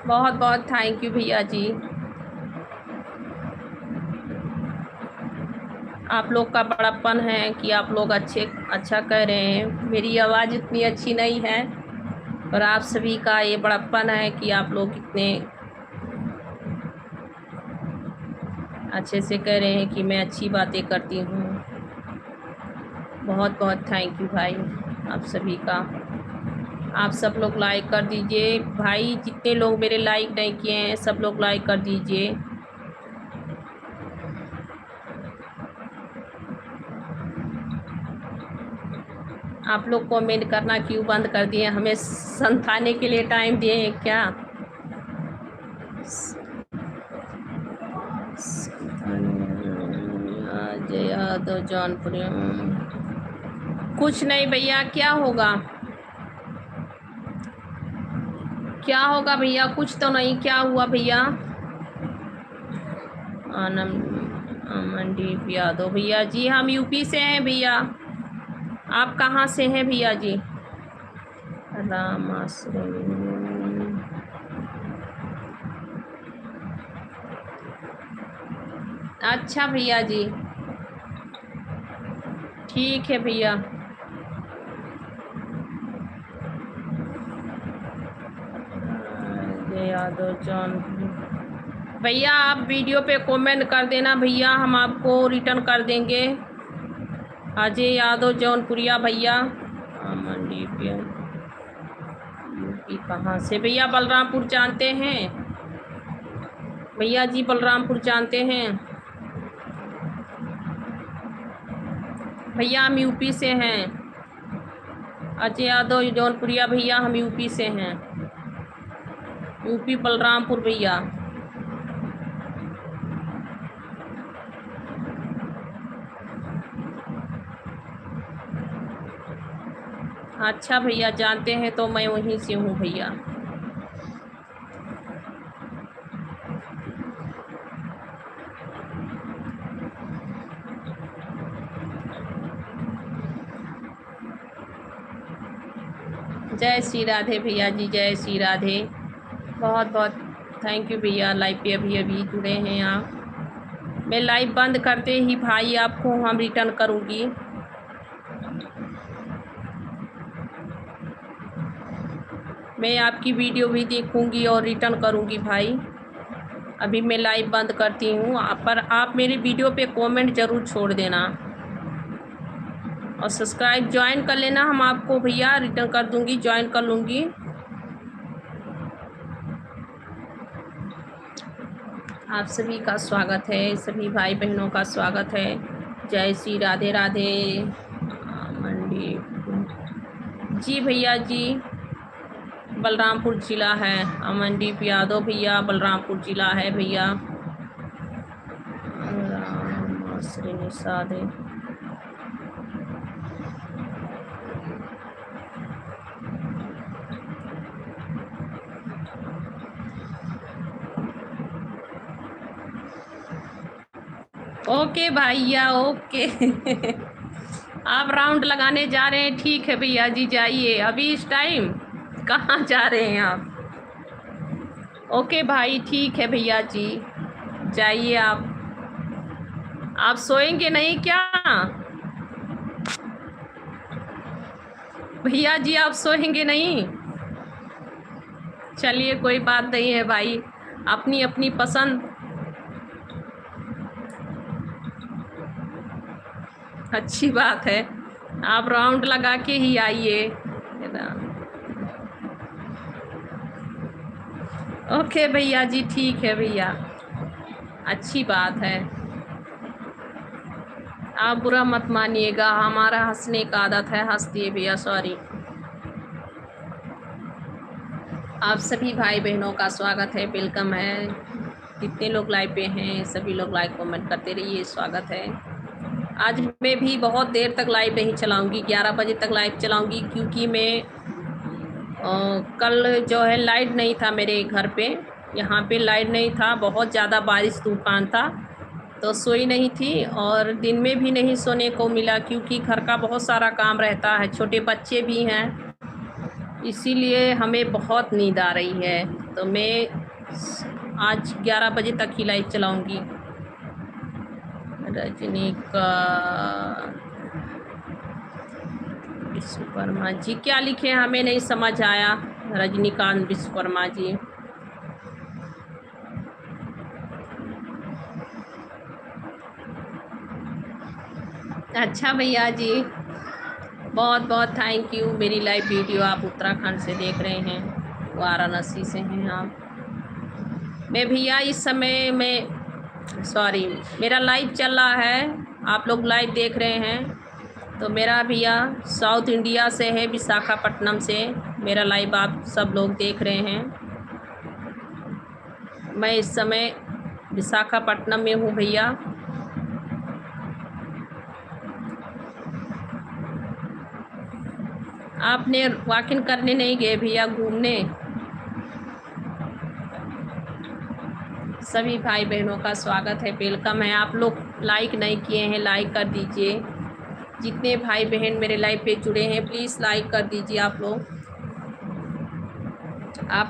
बहुत बहुत थैंक यू भैया जी। आप लोग का बड़प्पन है कि आप लोग अच्छा कह रहे हैं। मेरी आवाज़ इतनी अच्छी नहीं है, और आप सभी का ये बड़प्पन है कि आप लोग इतने अच्छे से कह रहे हैं कि मैं अच्छी बातें करती हूँ। बहुत बहुत थैंक यू भाई आप सभी का। आप सब लोग लाइक कर दीजिए भाई, जितने लोग मेरे लाइक नहीं किए हैं सब लोग लाइक कर दीजिए। आप लोग कमेंट करना क्यों बंद कर दिए? हमें संताने के लिए टाइम दिए हैं क्या? अजय यादव जौनपुर। कुछ नहीं भैया, क्या होगा? क्या होगा भैया? कुछ तो नहीं, क्या हुआ भैया? अमनदीप यादव भैया जी, हम यूपी से हैं भैया। आप कहाँ से हैं भैया जी? रामाश्री अच्छा भैया जी, ठीक है भैया। यादव जॉन भैया, आप वीडियो पे कमेंट कर देना भैया, हम आपको रिटर्न कर देंगे। अजय यादव जौनपुरिया भैया। मंडीप यूपी कहाँ से भैया? बलरामपुर जानते हैं भैया जी? बलरामपुर जानते हैं भैया? हम यूपी से हैं। अजय यादव जौनपुरिया भैया, हम यूपी से हैं, यूपी बलरामपुर भैया। अच्छा भैया, जानते हैं तो मैं वहीं से हूँ भैया। जय श्री राधे भैया जी, जय श्री राधे। बहुत बहुत थैंक यू भैया, लाइव पे अभी अभी जुड़े हैं आप। मैं लाइव बंद करते ही भाई आपको हम रिटर्न करूँगी। मैं आपकी वीडियो भी देखूँगी और रिटर्न करूँगी भाई। अभी मैं लाइव बंद करती हूँ, पर आप मेरी वीडियो पे कमेंट ज़रूर छोड़ देना और सब्सक्राइब ज्वाइन कर लेना। हम आपको भैया रिटर्न कर दूँगी, ज्वाइन कर लूँगी। आप सभी का स्वागत है, सभी भाई बहनों का स्वागत है। जय श्री राधे राधे। मंडी जी भैया जी, बलरामपुर ज़िला है। अमनदीप यादव भैया, बलरामपुर ज़िला है भैया। श्री निषाद ओके भैया, ओके। आप राउंड लगाने जा रहे हैं? ठीक है भैया जी, जाइए। अभी इस टाइम कहाँ जा रहे हैं आप? ओके भाई, ठीक है भैया जी, जाइए आप सोएंगे नहीं क्या भैया जी? आप सोएंगे नहीं? चलिए कोई बात नहीं है भाई, अपनी अपनी पसंद। अच्छी बात है, आप राउंड लगा के ही आइए। ओके भैया जी, ठीक है भैया, अच्छी बात है। आप बुरा मत मानिएगा, हमारा हंसने का आदत है, हंस दिए भैया, सॉरी। आप सभी भाई बहनों का स्वागत है, वेलकम है। कितने लोग लाइव पे हैं, सभी लोग लाइक कमेंट करते रहिए, स्वागत है। आज मैं भी बहुत देर तक लाइव नहीं चलाऊंगी, 11 बजे तक लाइव चलाऊंगी, क्योंकि मैं कल जो है लाइट नहीं था मेरे घर पे, यहाँ पे लाइट नहीं था, बहुत ज़्यादा बारिश तूफान था, तो सोई नहीं थी और दिन में भी नहीं सोने को मिला, क्योंकि घर का बहुत सारा काम रहता है, छोटे बच्चे भी हैं, इसीलिए हमें बहुत नींद आ रही है। तो मैं आज 11 बजे तक ही लाइव चलाऊंगी। रजनी का विश्वकर्मा जी क्या लिखे हमें नहीं समझ आया। रजनीकांत विश्वकर्मा जी, अच्छा भैया जी, बहुत बहुत थैंक यू। मेरी लाइव वीडियो आप उत्तराखंड से देख रहे हैं, वाराणसी से हैं आप। मैं भैया इस समय में सॉरी, मेरा लाइव चल रहा है, आप लोग लाइव देख रहे हैं, तो मेरा भैया साउथ इंडिया से है, विशाखापट्टनम से मेरा लाइव आप सब लोग देख रहे हैं। मैं इस समय विशाखापट्टनम में हूँ भैया। आपने वॉकिंग करने नहीं गए भैया, घूमने? सभी भाई बहनों का स्वागत है, वेलकम है। आप लोग लाइक नहीं किए हैं, लाइक कर दीजिए। जितने भाई बहन मेरे लाइव पे जुड़े हैं, प्लीज़ लाइक कर दीजिए। आप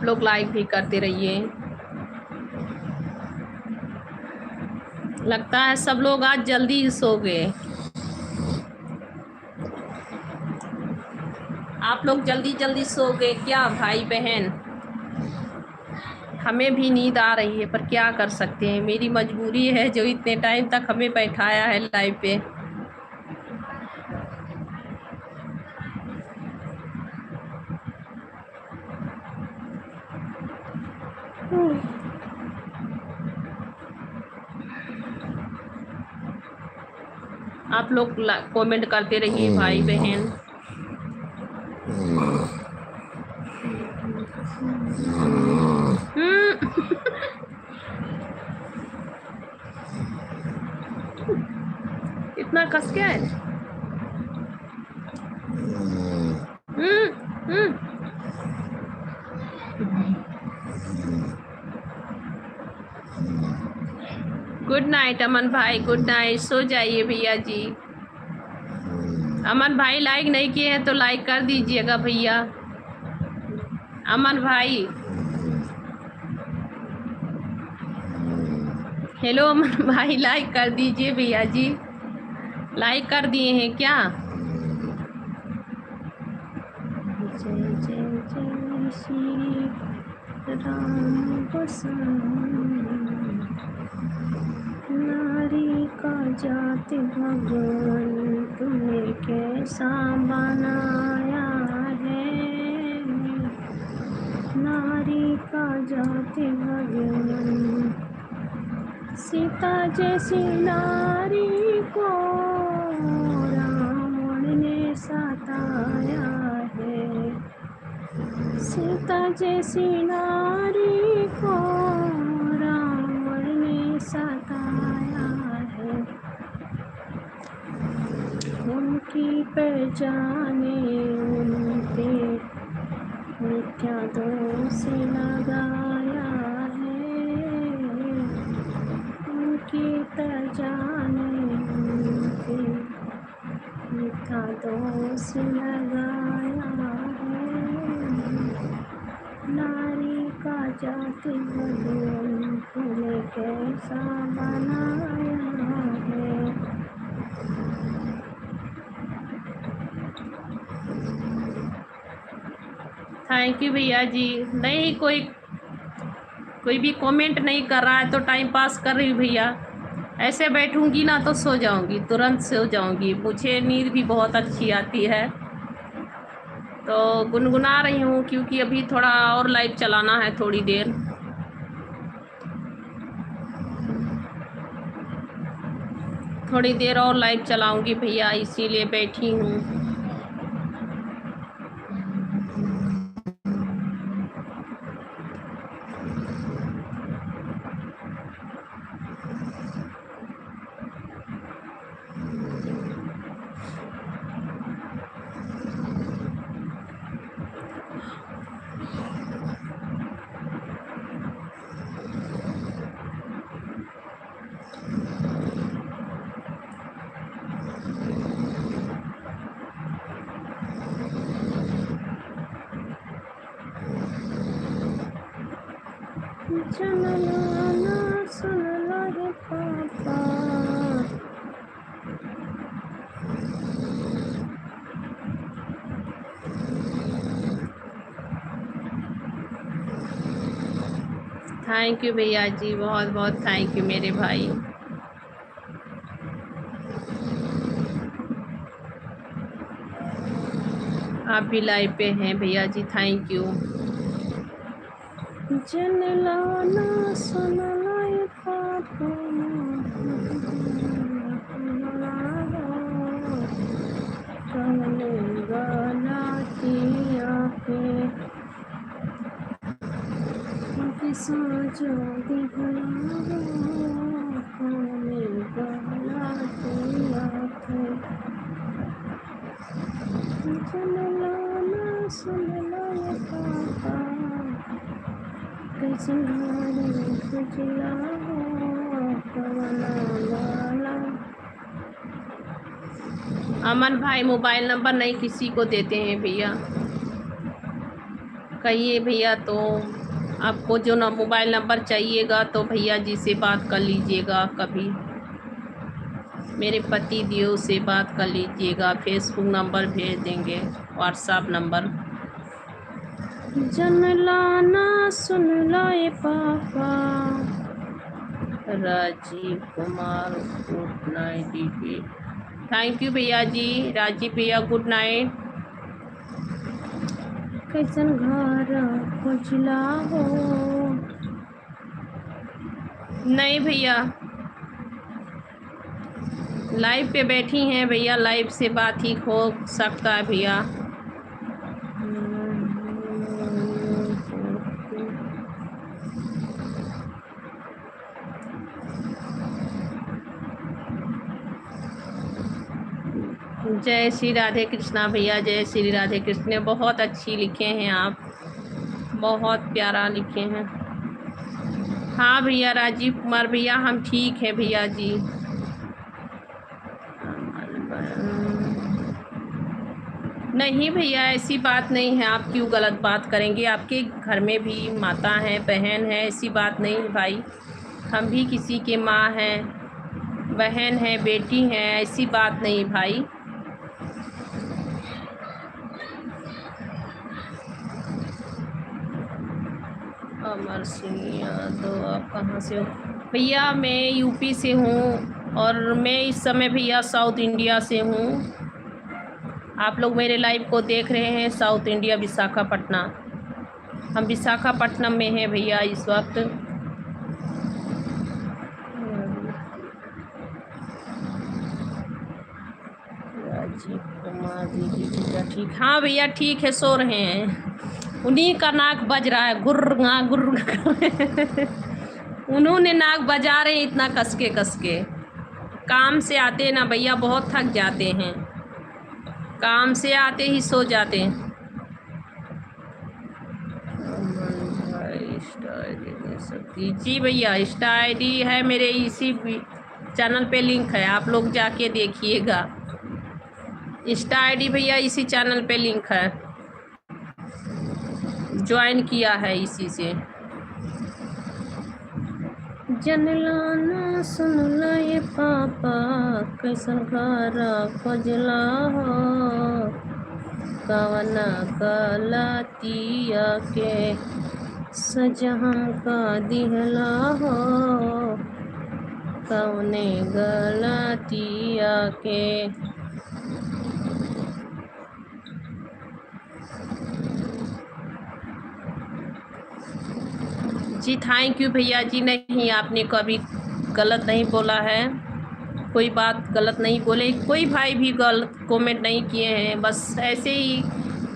लोग लाइक भी करते रहिए। लगता है सब लोग आज जल्दी सो गए। आप लोग जल्दी जल्दी सो गए क्या भाई बहन? हमें भी नींद आ रही है, पर क्या कर सकते हैं, मेरी मजबूरी है जो इतने टाइम तक हमें बैठाया है लाइव पे। आप लोग कमेंट करते रहिए भाई बहन। इतना कस क्या है? गुड नाइट अमन भाई, गुड नाइट, सो जाइए भैया जी। अमन भाई लाइक नहीं किए हैं तो लाइक कर दीजिएगा भैया। अमन भाई, हेलो अमन भाई, लाइक कर दीजिए भैया जी। लाइक कर दिए हैं क्या? जय जय जय श्री राम नारी का जाति भगवान तुमने कैसा बनाया है, नारी का जाति भगवान। सीता जैसी नारी को रावण ने सताया है, सीता जैसी नारी को रावण ने सताया है। उनकी पहचाने उनके मिथ्या दोष लगाया है, उनकी पहचाने उनके मिथ्या दोष लगाया है। नारी का जाति भगवान तुमने कैसा बनाया है। थैंक यू भैया जी। नहीं, कोई भी कमेंट नहीं कर रहा है तो टाइम पास कर रही हूँ भैया। ऐसे बैठूंगी ना तो सो जाऊंगी, तुरंत सो जाऊंगी। मुझे नींद भी बहुत अच्छी आती है, तो गुनगुना रही हूँ क्योंकि अभी थोड़ा और लाइव चलाना है, थोड़ी देर। थोड़ी देर और लाइव चलाऊंगी भैया, इसीलिए बैठी हूँ। थैंक यू भैया जी, बहुत बहुत थैंक यू मेरे भाई। आप भी लाइव पे हैं भैया जी, थैंक यू। जन लाना सुन लाए पापा, अमन भाई मोबाइल नंबर नहीं किसी को देते हैं भैया, कहिए भैया। तो आपको जो ना मोबाइल नंबर चाहिएगा तो भैया जी से बात कर लीजिएगा, कभी मेरे पति देव से बात कर लीजिएगा, फेसबुक नंबर भेज देंगे, व्हाट्सएप नंबर। जन लाना सुन लाए पापा, राजीव कुमार गुड नाइट दीदी। थैंक यू भैया जी, राजीव भैया गुड नाइट। कैसन घर उजला हो? नहीं भैया, लाइव पे बैठी हैं भैया, लाइव से बात ही हो सकता है भैया। जय श्री राधे कृष्णा भैया, जय श्री राधे कृष्ण। बहुत अच्छी लिखे हैं आप, बहुत प्यारा लिखे हैं। हाँ भैया राजीव कुमार भैया, हम ठीक हैं भैया जी। नहीं भैया, ऐसी बात नहीं है, आप क्यों गलत बात करेंगे? आपके घर में भी माता है, बहन है, ऐसी बात नहीं भाई। हम भी किसी के माँ हैं, बहन है, बेटी हैं, ऐसी बात नहीं भाई। अमर सिंह यादव, आप कहाँ से हो भैया? मैं यूपी से हूँ और मैं इस समय भैया साउथ इंडिया से हूँ। आप लोग मेरे लाइव को देख रहे हैं साउथ इंडिया, विशाखापट्टनम। हम विशाखापट्टनम में हैं भैया इस वक्त। राजीव कुमार दीदी भैया ठीक? हाँ भैया ठीक है, सो रहे हैं। उन्हीं का नाक बज रहा है, गुर्रा गुर्र। उन्होंने नाक बजा रहे हैं इतना कसके कसके। काम से आते ना भैया, बहुत थक जाते हैं, काम से आते ही सो जाते हैं। जी भैया, इंस्टा आईडी है मेरे, इसी चैनल पे लिंक है, आप लोग जाके देखिएगा। इंस्टा आईडी भैया इसी चैनल पे लिंक है, ज्वाइन किया है इसी से। जन लाना सुन लाए पापा, कैसन घर खोजला हो, कवना कलातिया के सजा हमका दिहला हो। कौने गलतिया के। जी थैंक यू भैया जी। नहीं, आपने कभी गलत नहीं बोला है, कोई बात गलत नहीं बोले, कोई भाई भी गलत कमेंट नहीं किए हैं। बस ऐसे ही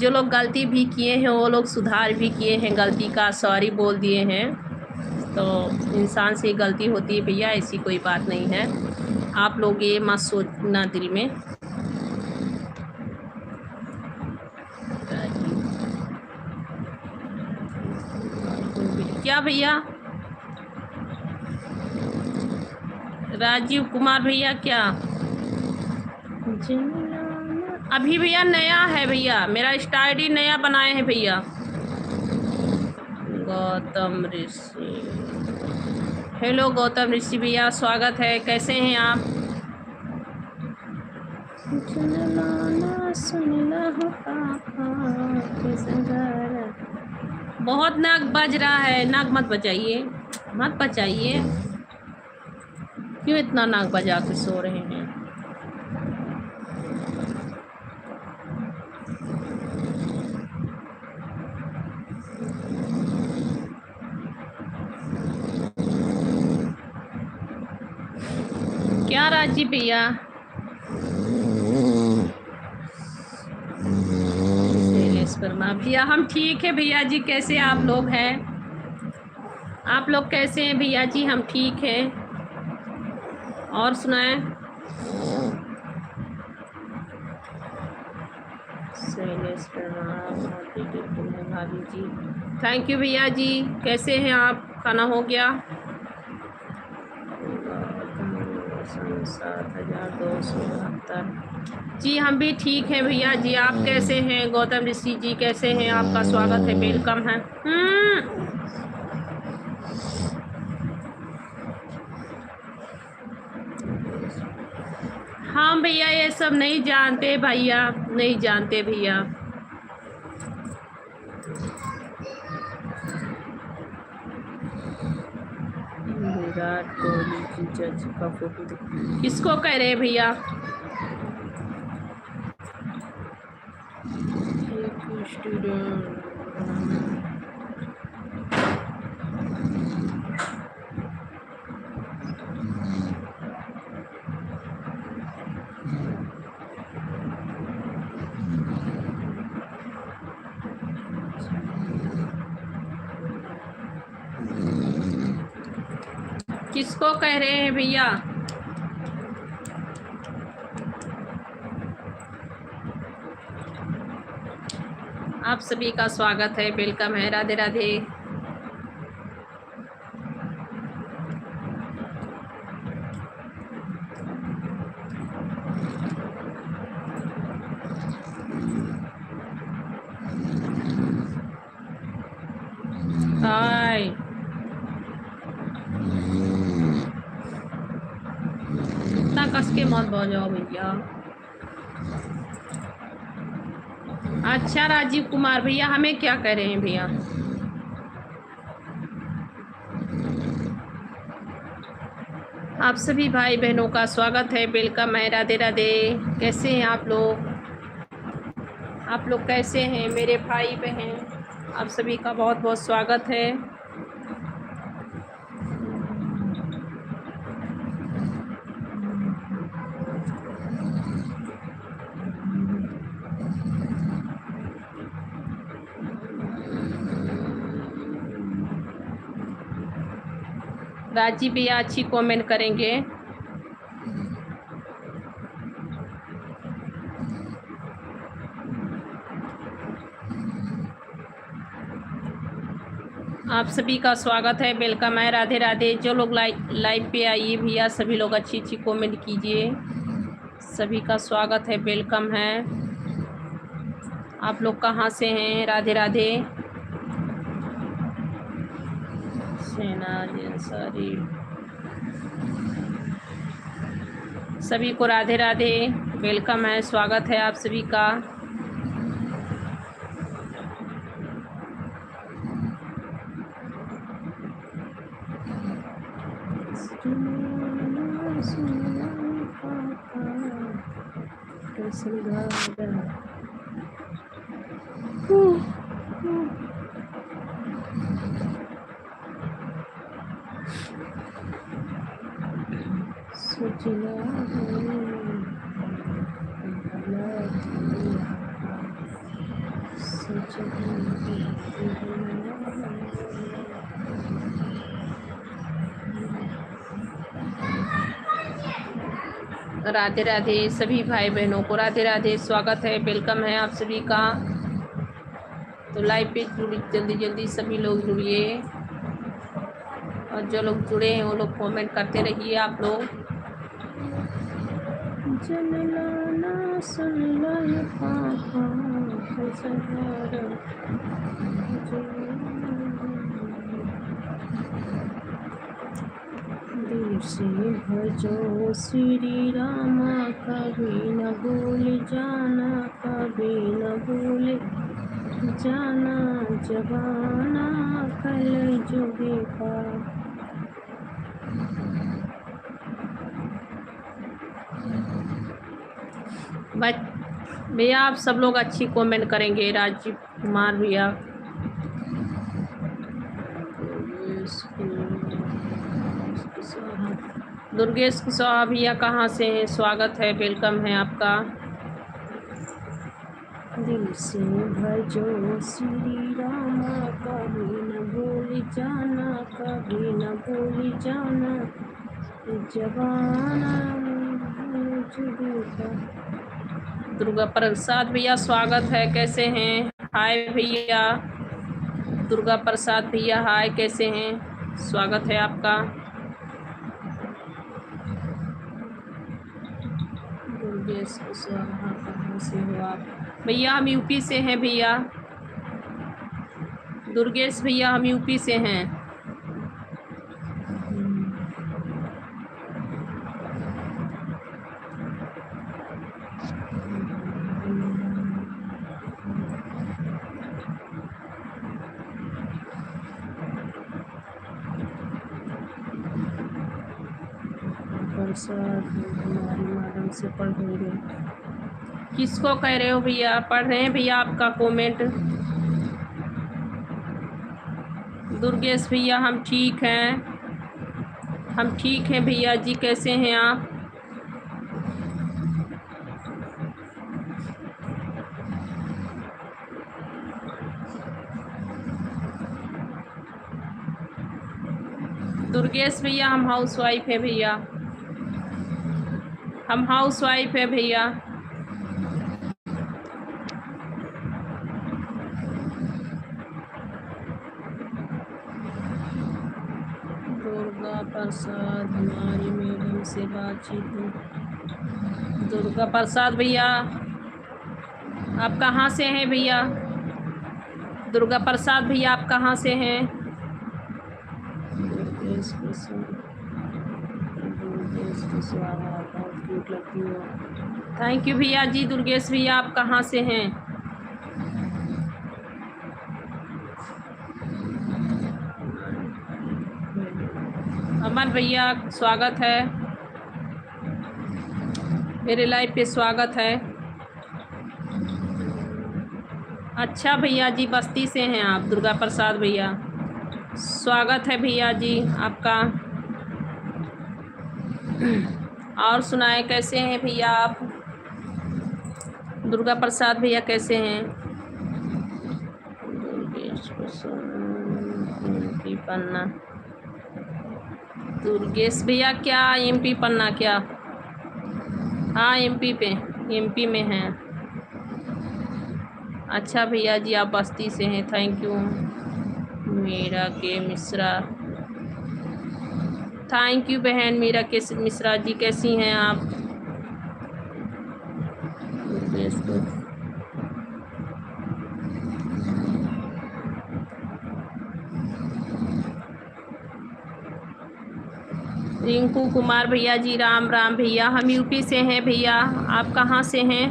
जो लोग गलती भी किए हैं वो लोग सुधार भी किए हैं, गलती का सॉरी बोल दिए हैं। तो इंसान से गलती होती है भैया, ऐसी कोई बात नहीं है। आप लोग ये मत सोचना दिल में। क्या भैया? राजीव कुमार भैया क्या? अभी भैया नया है भैया, मेरा इंस्टा आईडी नया बनाए हैं भैया। गौतम ऋषि, हेलो गौतम ऋषि भैया, स्वागत है। कैसे हैं आप? बहुत नाक बज रहा है, नाक मत बजाइए, मत बजाइए। क्यों इतना नाक बजा के सो रहे हैं? क्या राजीव भैया? भैया हम ठीक है भैया जी, कैसे आप लोग हैं? आप लोग कैसे हैं भैया जी? हम ठीक हैं। और सुनाएं। भाभी जी थैंक यू भैया जी। कैसे हैं आप? खाना हो गया? 7,272। जी हम भी ठीक हैं भैया जी। आप कैसे हैं? गौतम ऋषि जी कैसे हैं? आपका स्वागत है, वेलकम है। हाँ भैया, ये सब नहीं जानते भैया, नहीं जानते भैया। विराट कोहली जीजा जी का फोटो किसको कह रहे हैं भैया? किसको कह रहे हैं भैया? आप सभी का स्वागत है, वेलकम है। राधे राधे। हाय, इतना कस के मत बजाओ भैया। अच्छा राजीव कुमार भैया, हमें क्या कह रहे हैं भैया? आप सभी भाई बहनों का स्वागत है, वेलकम है। राधे राधे। कैसे हैं आप लोग? आप लोग कैसे हैं मेरे भाई बहन? आप सभी का बहुत बहुत स्वागत है। राजीव भैया अच्छी कमेंट करेंगे। आप सभी का स्वागत है, वेलकम है। राधे राधे। जो लोग लाइव पे आइए भैया, सभी लोग अच्छी अच्छी कमेंट कीजिए। सभी का स्वागत है, वेलकम है। आप लोग कहाँ से हैं? राधे राधे। अंसारी, सभी को राधे राधे, वेलकम है, स्वागत है आप सभी का। राधे राधे सभी भाई बहनों को, राधे राधे, स्वागत है, वेलकम है आप सभी का। तो लाइव पे जल्दी जल्दी सभी लोग जुड़िए, और जो लोग जुड़े हैं वो लोग कमेंट करते रहिए आप लोग। दिल से भजो श्री राम, कभी न भूल जाना, कभी न भूल जाना, जवाना कल जुगे का। भैया आप सब लोग अच्छी कमेंट करेंगे। राजीव कुमार भैया, दुर्गेश कुशवाहा भैया कहाँ से हैं? स्वागत है, वेलकम है आपका। दिल से भजो श्री राम, कभी न भूल जाना, कभी न भूल जाना, जवाना। दुर्गा प्रसाद भैया स्वागत है, कैसे हैं? हाय भैया दुर्गा प्रसाद भैया, हाय, कैसे हैं? स्वागत है आपका। दुर्गेश कुशवाहा कहाँ से हो आप? भैया हम यूपी से हैं भैया। दुर्गेश भैया हम यूपी से हैं। हमारी मैडम से पढ़ रहे, किसको कह रहे हो भैया? पढ़ रहे हैं भैया आपका कमेंट। दुर्गेश भैया हम ठीक हैं, हम ठीक हैं भैया जी, कैसे हैं आप? दुर्गेश भैया हम हाउस वाइफ है भैया, हम हाउस वाइफ है भैया। दुर्गा प्रसाद हमारी मैडम से बातचीत हुई। दुर्गा प्रसाद भैया आप कहाँ से हैं भैया? दुर्गा प्रसाद भैया आप कहाँ से हैं? थैंक यू भैया जी। दुर्गेश भैया आप कहाँ से हैं? अमन भैया स्वागत है, मेरे लाइव पे स्वागत है। अच्छा भैया जी, बस्ती से हैं आप दुर्गा प्रसाद भैया, स्वागत है भैया जी आपका। और सुनाए कैसे हैं भैया आप? दुर्गा प्रसाद भैया कैसे हैं? एमपी पन्ना, दुर्गेश भैया क्या एमपी पन्ना क्या? हाँ एमपी पे, एमपी में हैं। अच्छा भैया जी आप बस्ती से हैं, थैंक यू। मीरा के मिश्रा, थैंक यू बहन मीरा के मिश्रा जी, कैसी हैं आप? रिंकू कुमार भैया जी राम राम भैया, हम यूपी से हैं भैया, आप कहाँ से हैं?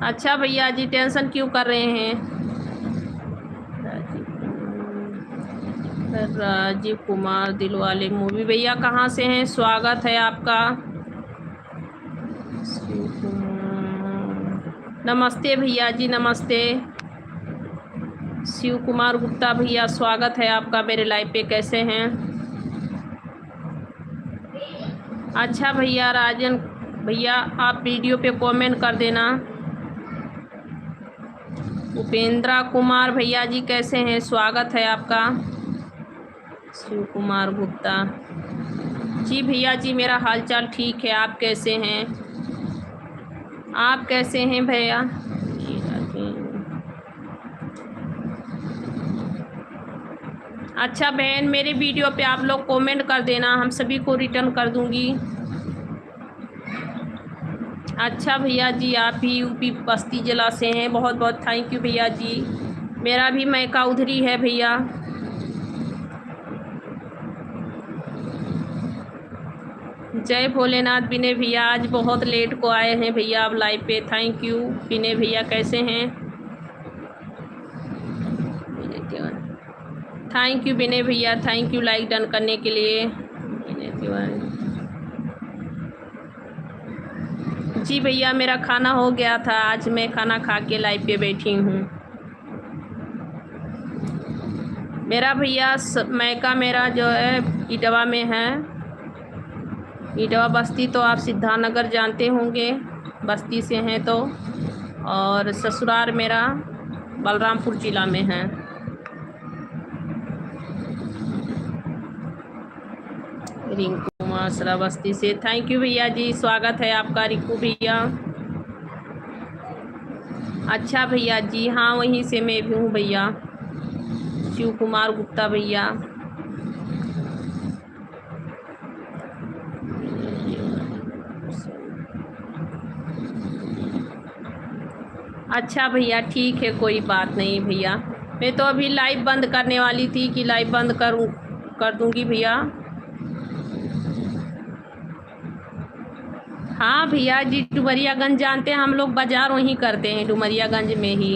अच्छा भैया जी, टेंशन क्यों कर रहे हैं? राजीव कुमार दिलवाले मूवी भैया कहाँ से हैं? स्वागत है आपका। नमस्ते भैया जी, नमस्ते। शिव कुमार गुप्ता भैया स्वागत है आपका मेरे लाइव पे। कैसे हैं? अच्छा भैया राजन भैया आप वीडियो पे कमेंट कर देना। उपेंद्रा कुमार भैया जी कैसे हैं? स्वागत है आपका। शिव कुमार गुप्ता जी भैया जी मेरा हालचाल ठीक है। आप कैसे हैं? आप कैसे हैं भैया? अच्छा बहन मेरे वीडियो पे आप लोग कमेंट कर देना, हम सभी को रिटर्न कर दूंगी। अच्छा भैया जी आप भी यूपी बस्ती जिला से हैं, बहुत बहुत थैंक यू भैया जी। मेरा भी मैका उधरी है भैया। जय भोलेनाथ विनय भैया, आज बहुत लेट को आए हैं भैया आप लाइव पे। थैंक यू विनय भैया, कैसे हैं? थैंक यू विनय भैया, थैंक यू लाइक डन करने के लिए। जी भैया मेरा खाना हो गया था, आज मैं खाना खा के लाइव पे बैठी हूँ। मेरा भैया मैका मेरा जो है इटवा में है। इटवा बस्ती तो आप सिद्धानगर जानते होंगे, बस्ती से हैं तो। और ससुराल मेरा बलरामपुर जिला में है। रिंकू मासरा बस्ती से, थैंक यू भैया जी, स्वागत है आपका रिंकू भैया। अच्छा भैया जी हाँ वहीं से मैं भी हूँ भैया। शिव कुमार गुप्ता भैया। अच्छा भैया ठीक है, कोई बात नहीं भैया। मैं तो अभी लाइव बंद करने वाली थी कि लाइव बंद कर दूंगी भैया। हाँ भैया जी डुमरियागंज जानते हैं, हम लोग बाज़ार वहीं करते हैं डुमरियागंज में ही,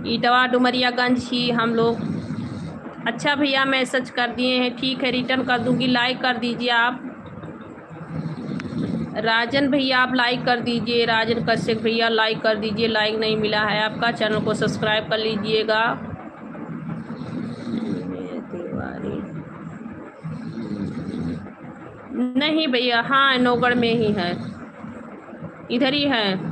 इटवा डुमरियागंज ही हम लोग। अच्छा भैया मैसेज कर दिए हैं, ठीक है रिटर्न कर दूंगी। लाइक कर दीजिए आप। राजन भैया आप लाइक कर दीजिए, राजन कश्यप भैया लाइक कर दीजिए। लाइक नहीं मिला है आपका, चैनल को सब्सक्राइब कर लीजिएगा। नहीं भैया हाँ नौगढ़ में ही है, इधर ही है।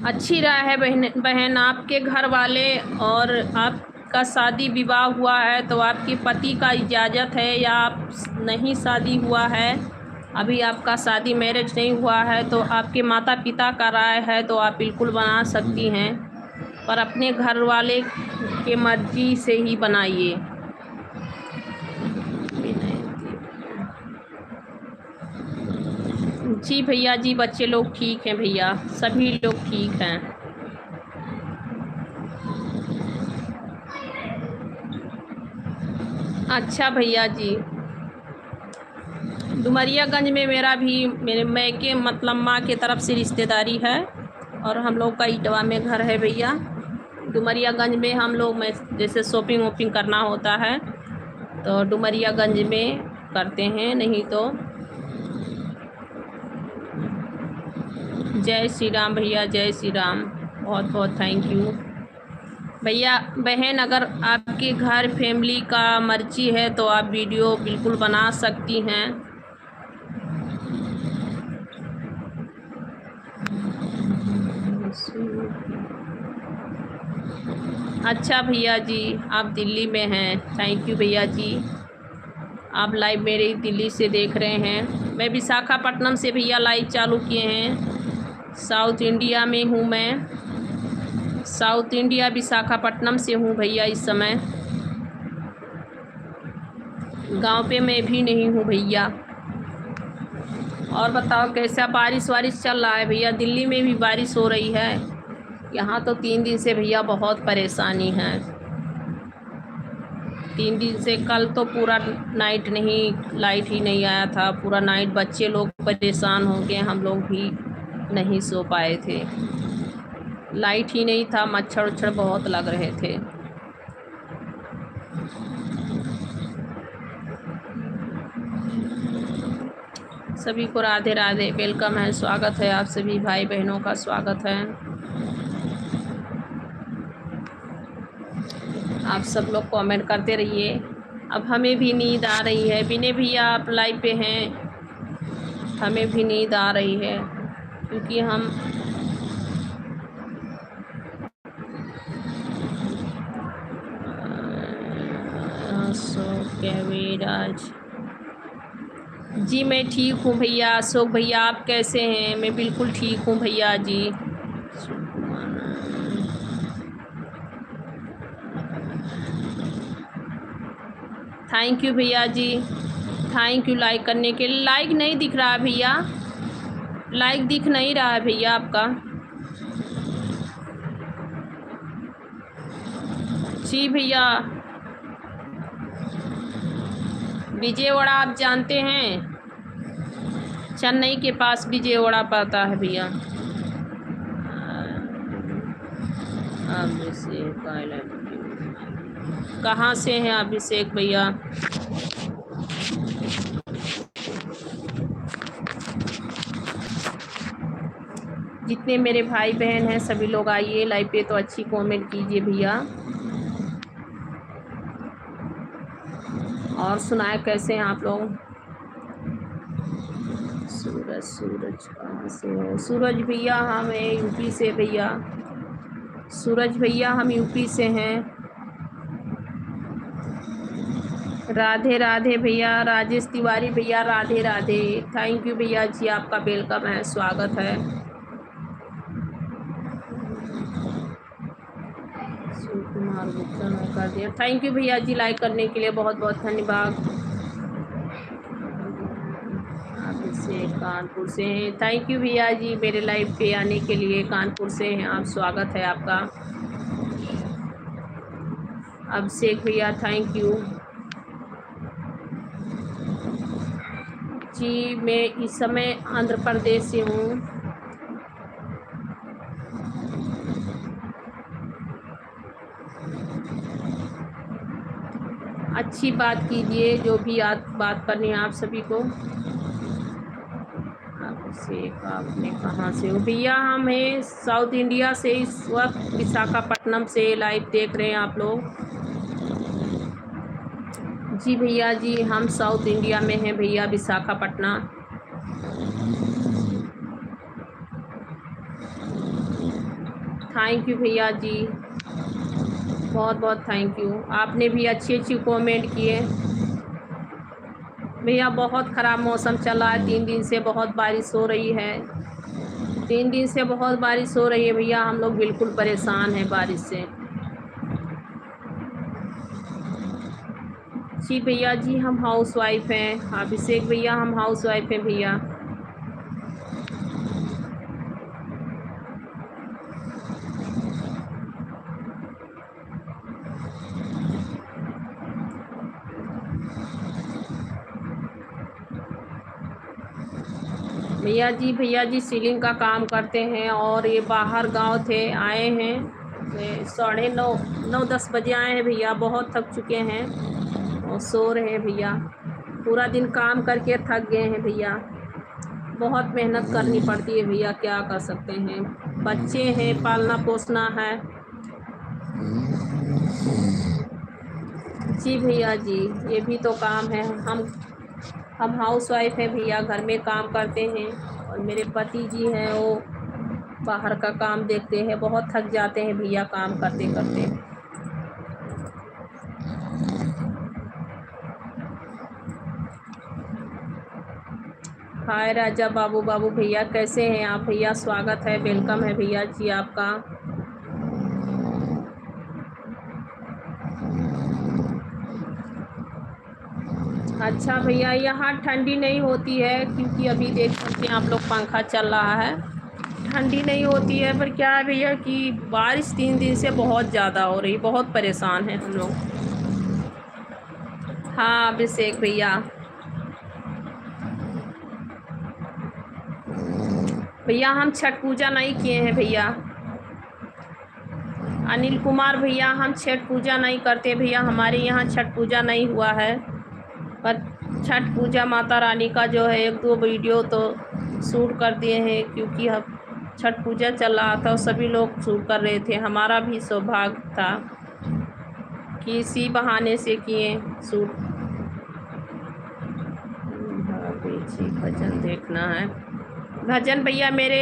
अच्छी राय है बहन आपके घर वाले और आपका शादी विवाह हुआ है तो आपके पति का इजाज़त है, या आप नहीं शादी हुआ है अभी आपका शादी मैरिज नहीं हुआ है तो आपके माता पिता का राय है तो आप बिल्कुल बना सकती हैं, पर अपने घर वाले के मर्जी से ही बनाइए। जी भैया जी बच्चे लोग ठीक हैं भैया, सभी लोग ठीक हैं। अच्छा भैया जी डुमरियागंज में मेरा भी मेरे मैके मतलब माँ के तरफ से रिश्तेदारी है, और हम लोग का इटवा में घर है भैया। डुमरियागंज में हम लोग में जैसे शॉपिंग वॉपिंग करना होता है तो डुमरियागंज में करते हैं, नहीं तो। जय श्री राम भैया, जय श्री राम, बहुत बहुत थैंक यू भैया। बहन अगर आपके घर फैमिली का मर्जी है तो आप वीडियो बिल्कुल बना सकती हैं। अच्छा भैया जी आप दिल्ली में हैं, थैंक यू भैया जी, आप लाइव मेरे दिल्ली से देख रहे हैं। मैं विशाखापट्टनम से भैया लाइव चालू किए हैं, साउथ इंडिया में हूँ मैं, साउथ इंडिया विशाखापट्टनम से हूँ भैया। इस समय गांव पे मैं भी नहीं हूँ भैया। और बताओ कैसा बारिश वारिश चल रहा है भैया? दिल्ली में भी बारिश हो रही है, यहाँ तो 3 दिन से भैया बहुत परेशानी है। 3 दिन से कल तो पूरा नाइट नहीं, लाइट ही नहीं आया था पूरा नाइट। बच्चे लोग परेशान हो गए, हम लोग भी नहीं सो पाए थे, लाइट ही नहीं था, मच्छर उच्छर बहुत लग रहे थे। सभी को राधे राधे, वेलकम है, स्वागत है, आप सभी भाई बहनों का स्वागत है। आप सब लोग कमेंट करते रहिए। अब हमें भी नींद आ रही है, विनय भैया आप लाइव पे हैं, हमें भी नींद आ रही है क्योंकि हम अशोक कविराज जी, मैं ठीक हूँ भैया। अशोक भैया आप कैसे हैं? मैं बिल्कुल ठीक हूँ भैया जी। थैंक यू भैया जी, थैंक यू लाइक करने के लिए। लाइक नहीं दिख रहा है भैया, लाइक दिख नहीं रहा है भैया आपका। जी भैया, विजयवाड़ा आप जानते हैं, चेन्नई के पास विजयवाड़ा पड़ता है भैया। अभिषेक आई लव यू, कहाँ से हैं अभिषेक भैया? जितने मेरे भाई बहन हैं सभी लोग आइए लाइव पे, तो अच्छी कमेंट कीजिए भैया। और सुनाए कैसे हैं आप लोग? सूरज कहाँ से है? सूरज भैया हम यूपी से भैया, सूरज भैया हम यूपी से हैं। राधे राधे भैया, राजेश तिवारी भैया राधे राधे, थैंक यू भैया जी, आपका वेलकम है, स्वागत है। कुमार गुप्ता ने कर दिया, थैंक यू भैया जी लाइक करने के लिए, बहुत बहुत धन्यवाद। अभिषेक कानपुर से हैं, थैंक यू भैया जी मेरे लाइव पे आने के लिए, कानपुर से हैं आप, स्वागत है आपका। अभिषेक भैया थैंक यू जी। मैं इस समय आंध्र प्रदेश से हूँ। अच्छी बात कीजिए, जो भी बात करनी है आप सभी को। अभिषेक आपने कहाँ से हो? भैया हम हैं साउथ इंडिया से, इस वक्त विशाखापट्टनम से लाइव देख रहे हैं आप लोग। जी भैया जी, हम साउथ इंडिया में हैं भैया, विशाखापट्टनम। थैंक यू भैया जी, बहुत बहुत थैंक यू, आपने भी अच्छी अच्छी कमेंट किए। भैया बहुत ख़राब मौसम चला है, 3 दिन से बहुत बारिश हो रही है, 3 दिन से बहुत बारिश हो रही है भैया, हम लोग बिल्कुल परेशान हैं बारिश से। जी भैया जी हम हाउस वाइफ हैं। अभिषेक भैया हम हाउस वाइफ हैं भैया। भैया जी सीलिंग का काम करते हैं, और ये बाहर गांव थे, आए हैं 9:30 बजे आए हैं भैया, बहुत थक चुके हैं और सो रहे हैं भैया, पूरा दिन काम करके थक गए हैं भैया, बहुत मेहनत करनी पड़ती है भैया, क्या कर सकते हैं, बच्चे हैं, पालना पोसना है। जी भैया जी, ये भी तो काम है, हम हाउस वाइफ हैं भैया, घर में काम करते हैं, और मेरे पति जी हैं वो बाहर का काम देखते हैं, बहुत थक जाते हैं भैया काम करते करते। हाय राजा बाबू भैया, कैसे हैं आप भैया? स्वागत है, वेलकम है भैया जी आपका। अच्छा भैया, यहाँ ठंडी नहीं होती है, क्योंकि अभी देख सकते हैं आप लोग पंखा चल रहा है, ठंडी नहीं होती है, पर क्या है भैया कि बारिश 3 दिन से बहुत ज़्यादा हो रही, बहुत परेशान हैं हम लोग। हाँ अभिषेक भैया। भैया हम छठ पूजा नहीं किए हैं भैया। अनिल कुमार भैया हम छठ पूजा नहीं करते भैया, हमारे यहाँ छठ पूजा नहीं हुआ है। पर छठ पूजा माता रानी का जो है 1-2 वीडियो तो शूट कर दिए हैं, क्योंकि हम छठ पूजा चल रहा था और सभी लोग शूट कर रहे थे। हमारा भी सौभाग्य था कि इसी बहाने से किए शूट। जी भजन देखना है। भजन भैया मेरे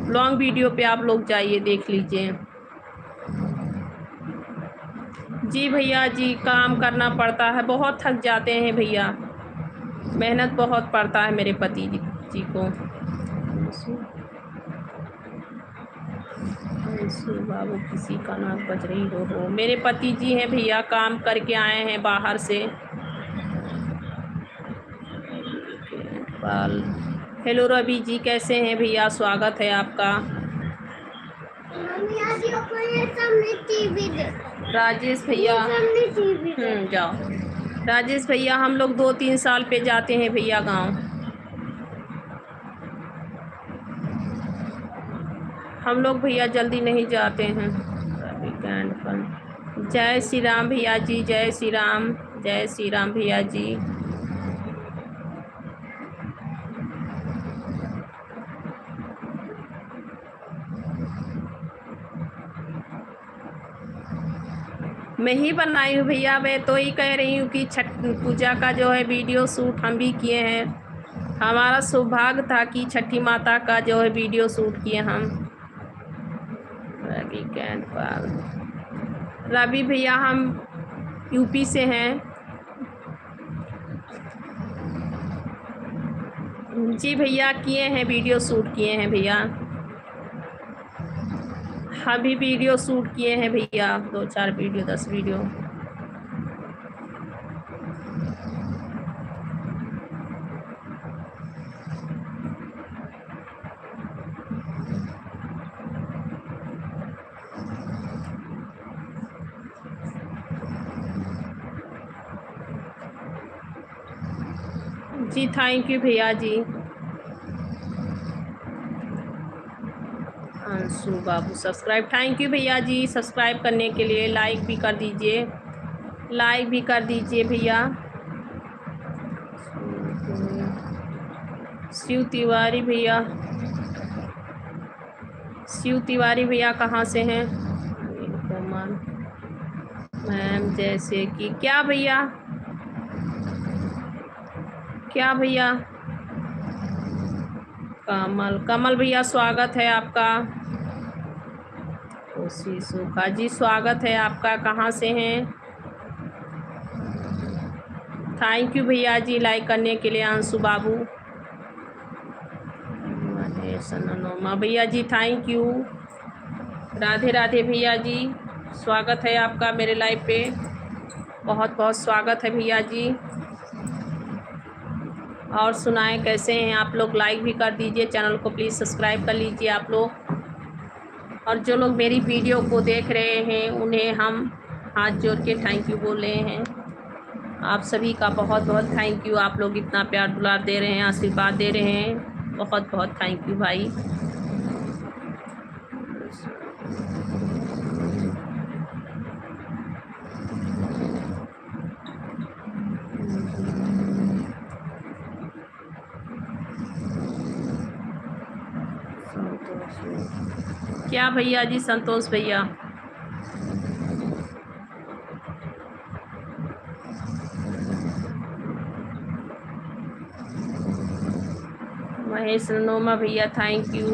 लॉन्ग वीडियो पे आप लोग जाइए देख लीजिए। जी भैया जी काम करना पड़ता है, बहुत थक जाते हैं भैया, मेहनत बहुत पड़ता है मेरे पति जी को। बाबू किसी का नाक बज रही हो। मेरे पति जी हैं भैया, काम करके आए हैं बाहर से। हेलो रवि जी कैसे हैं भैया, स्वागत है आपका। राजेश भैया जाओ। राजेश भैया हम लोग 2-3 साल पे जाते हैं भैया गांव। हम लोग भैया जल्दी नहीं जाते हैं वीकेंड पर। जय श्री राम भैया जी, जय श्री राम, जय श्री राम भैया जी। मैं ही बनाई हूँ भैया, मैं तो ही कह रही हूँ कि छठ पूजा का जो है वीडियो शूट हम भी किए हैं। हमारा सौभाग्य था कि छठी माता का जो है वीडियो शूट किए हम वीकेंड पर। रवि भैया हम यूपी से हैं। जी भैया किए हैं, वीडियो शूट किए हैं भैया, हम भी वीडियो शूट किए हैं भैया, 2-4 वीडियो 10 वीडियो। जी थैंक यू भैया जी। अंशु बाबू सब्सक्राइब, थैंक यू भैया जी सब्सक्राइब करने के लिए। लाइक भी कर दीजिए, लाइक भी कर दीजिए भैया। शिव तिवारी भैया, शिव तिवारी भैया कहाँ से हैं? मैम जैसे कि क्या भैया, क्या भैया? कमल, कमल भैया स्वागत है आपका। कोशिश सुखा जी स्वागत है आपका, कहाँ से हैं? थैंक यू भैया जी लाइक करने के लिए। अंशु बाबू, सनोमा भैया जी थैंक यू। राधे राधे भैया जी, स्वागत है आपका मेरे लाइव पे, बहुत बहुत स्वागत है भैया जी। और सुनाएं कैसे हैं आप लोग? लाइक भी कर दीजिए, चैनल को प्लीज़ सब्सक्राइब कर लीजिए आप लोग। और जो लोग मेरी वीडियो को देख रहे हैं उन्हें हम हाथ जोड़ के थैंक यू बोल रहे हैं। आप सभी का बहुत बहुत थैंक यू, आप लोग इतना प्यार दुलार दे रहे हैं, आशीर्वाद दे रहे हैं, बहुत बहुत थैंक यू भाई। क्या भैया जी? संतोष भैया, महेश नोमा भैया थैंक यू,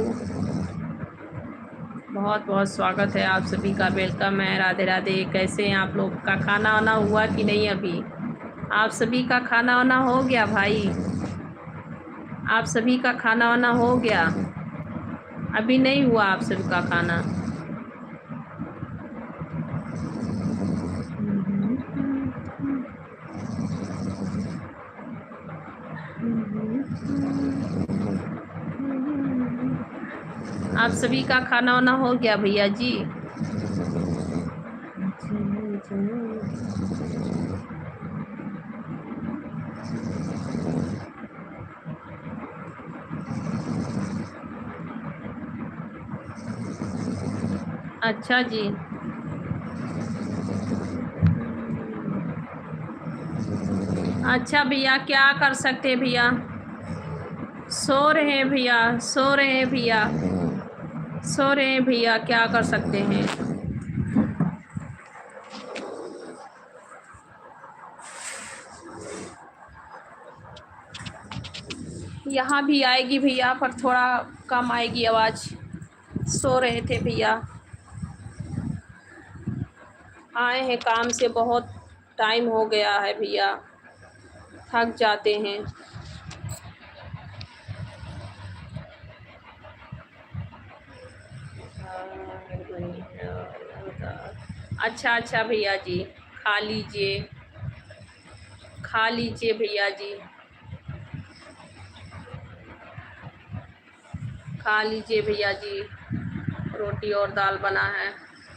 बहुत बहुत स्वागत है आप सभी का, वेलकम है। राधे राधे, कैसे हैं आप लोग? का खाना वाना हुआ कि नहीं? अभी आप सभी का खाना वाना हो गया भाई? आप सभी का खाना वाना हो गया? अभी नहीं हुआ आप सभी का खाना? आप सभी का खाना वाना हो गया भैया जी? अच्छा जी। अच्छा भैया, क्या कर सकते हैं भैया। सो रहे हैं भैया, सो रहे हैं भैया, सो रहे हैं भैया, क्या कर सकते हैं। यहाँ भी आएगी भैया, पर थोड़ा कम आएगी आवाज़। सो रहे थे भैया, आए हैं काम से, बहुत टाइम हो गया है भैया, थक जाते हैं। अच्छा अच्छा भैया जी, खा लीजिए, खा लीजिए भैया जी, खा लीजिए भैया जी। रोटी और दाल बना है,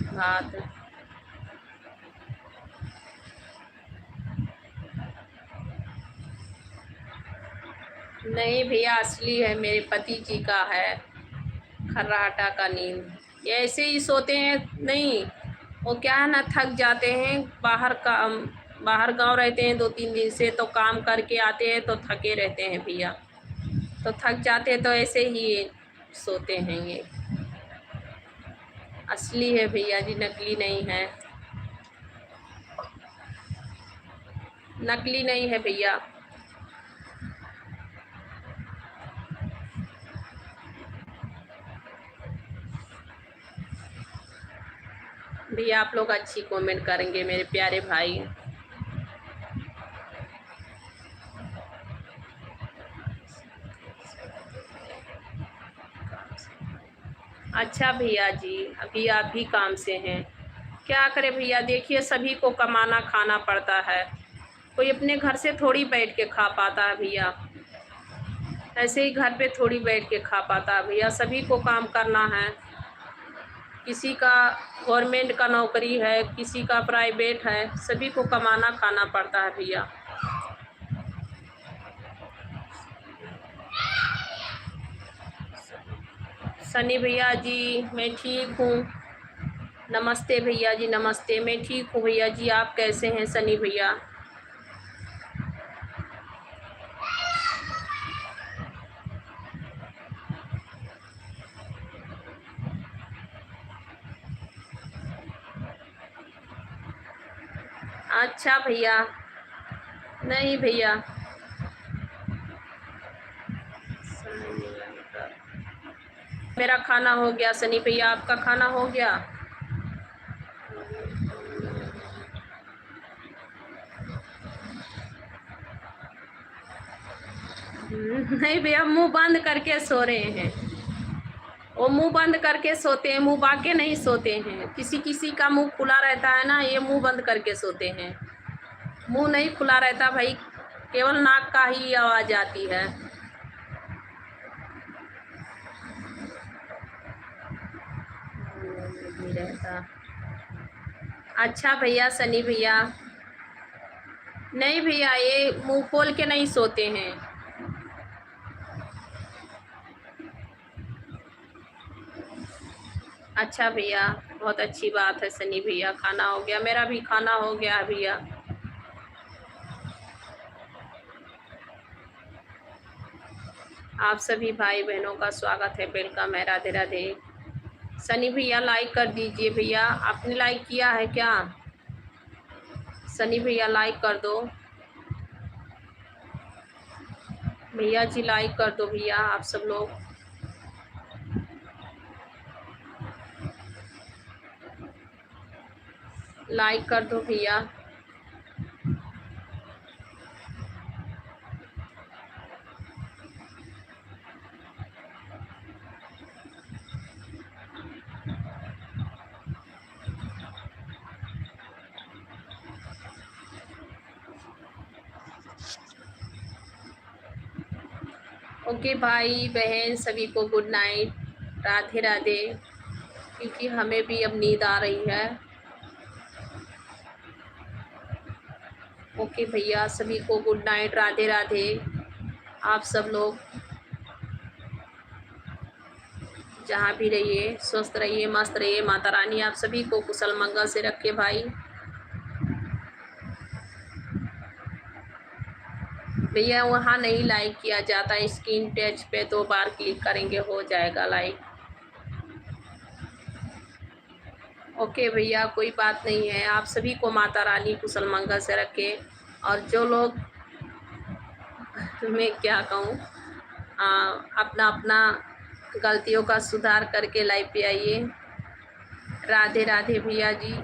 भात। नहीं भैया, असली है, मेरे पति जी का है, खर्राटा का नींद। ये ऐसे ही सोते हैं, नहीं वो क्या है ना, थक जाते हैं, बाहर गांव रहते हैं 2-3 दिन से, तो काम करके आते हैं तो थके रहते हैं भैया, तो थक जाते हैं तो ऐसे ही सोते हैं ये। असली है भैया जी, नकली नहीं है, नकली नहीं है भैया। भैया आप लोग अच्छी कमेंट करेंगे मेरे प्यारे भाई। अच्छा भैया जी, अभी आप भी काम से हैं, क्या करें भैया, देखिए सभी को कमाना खाना पड़ता है, कोई अपने घर से थोड़ी बैठ के खा पाता है भैया, ऐसे ही घर पे थोड़ी बैठ के खा पाता है भैया, सभी को काम करना है। किसी का गवर्नमेंट का नौकरी है, किसी का प्राइवेट है, सभी को कमाना खाना पड़ता है भैया। सनी भैया जी, मैं ठीक हूँ। नमस्ते भैया जी, नमस्ते, मैं ठीक हूँ भैया जी, आप कैसे हैं सनी भैया। अच्छा भैया, नहीं भैया, मेरा खाना हो गया सनी भैया, आपका खाना हो गया। नहीं भैया, मुंह बंद करके सो रहे हैं, वो मुंह बंद करके सोते हैं, मुंह बाके नहीं सोते हैं, किसी किसी का मुंह खुला रहता है ना, ये मुंह बंद करके सोते हैं, मुंह नहीं खुला रहता भाई, केवल नाक का ही आवाज़ आती है। नहीं रहता। अच्छा भैया सनी भैया, नहीं भैया, ये मुंह खोल के नहीं सोते हैं। अच्छा भैया, बहुत अच्छी बात है सनी भैया, खाना हो गया, मेरा भी खाना हो गया भैया। आप सभी भाई बहनों का स्वागत है, वेलकम है, राधे राधे। सनी भैया लाइक कर दीजिए भैया, आपने लाइक किया है क्या। सनी भैया लाइक कर दो, भैया जी लाइक कर दो भैया, आप सब लोग। लाइक कर दो भैया। ओके भाई बहन सभी को गुड नाइट, राधे राधे, क्योंकि हमें भी अब नींद आ रही है। ओके भैया, सभी को गुड नाइट, राधे राधे। आप सब लोग जहाँ भी रहिए स्वस्थ रहिए, मस्त रहिए। माता रानी आप सभी को कुशल मंगल से रखे भाई। भैया वहाँ नहीं लाइक किया जाता, स्क्रीन टच पे 2 बार क्लिक करेंगे हो जाएगा लाइक। ओके भैया, कोई बात नहीं है। आप सभी को माता रानी कुशल मंगल से रखे। और जो लोग मैं क्या कहूँ, अपना अपना गलतियों का सुधार करके लाइव पे आइए। राधे राधे भैया जी,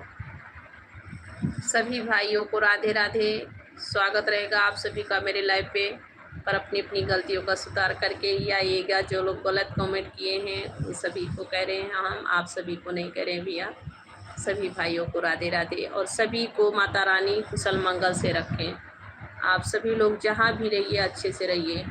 सभी भाइयों को राधे राधे। स्वागत रहेगा आप सभी का मेरे लाइव पे। पर अपनी अपनी गलतियों का सुधार करके ही आइएगा। जो लोग गलत कमेंट किए हैं उन सभी को कह रहे हैं हम, आप सभी को नहीं कह रहे हैं भैया। सभी भाइयों को राधे राधे और सभी को माता रानी कुशल मंगल से रखें। आप सभी लोग जहाँ भी रहिए अच्छे से रहिए।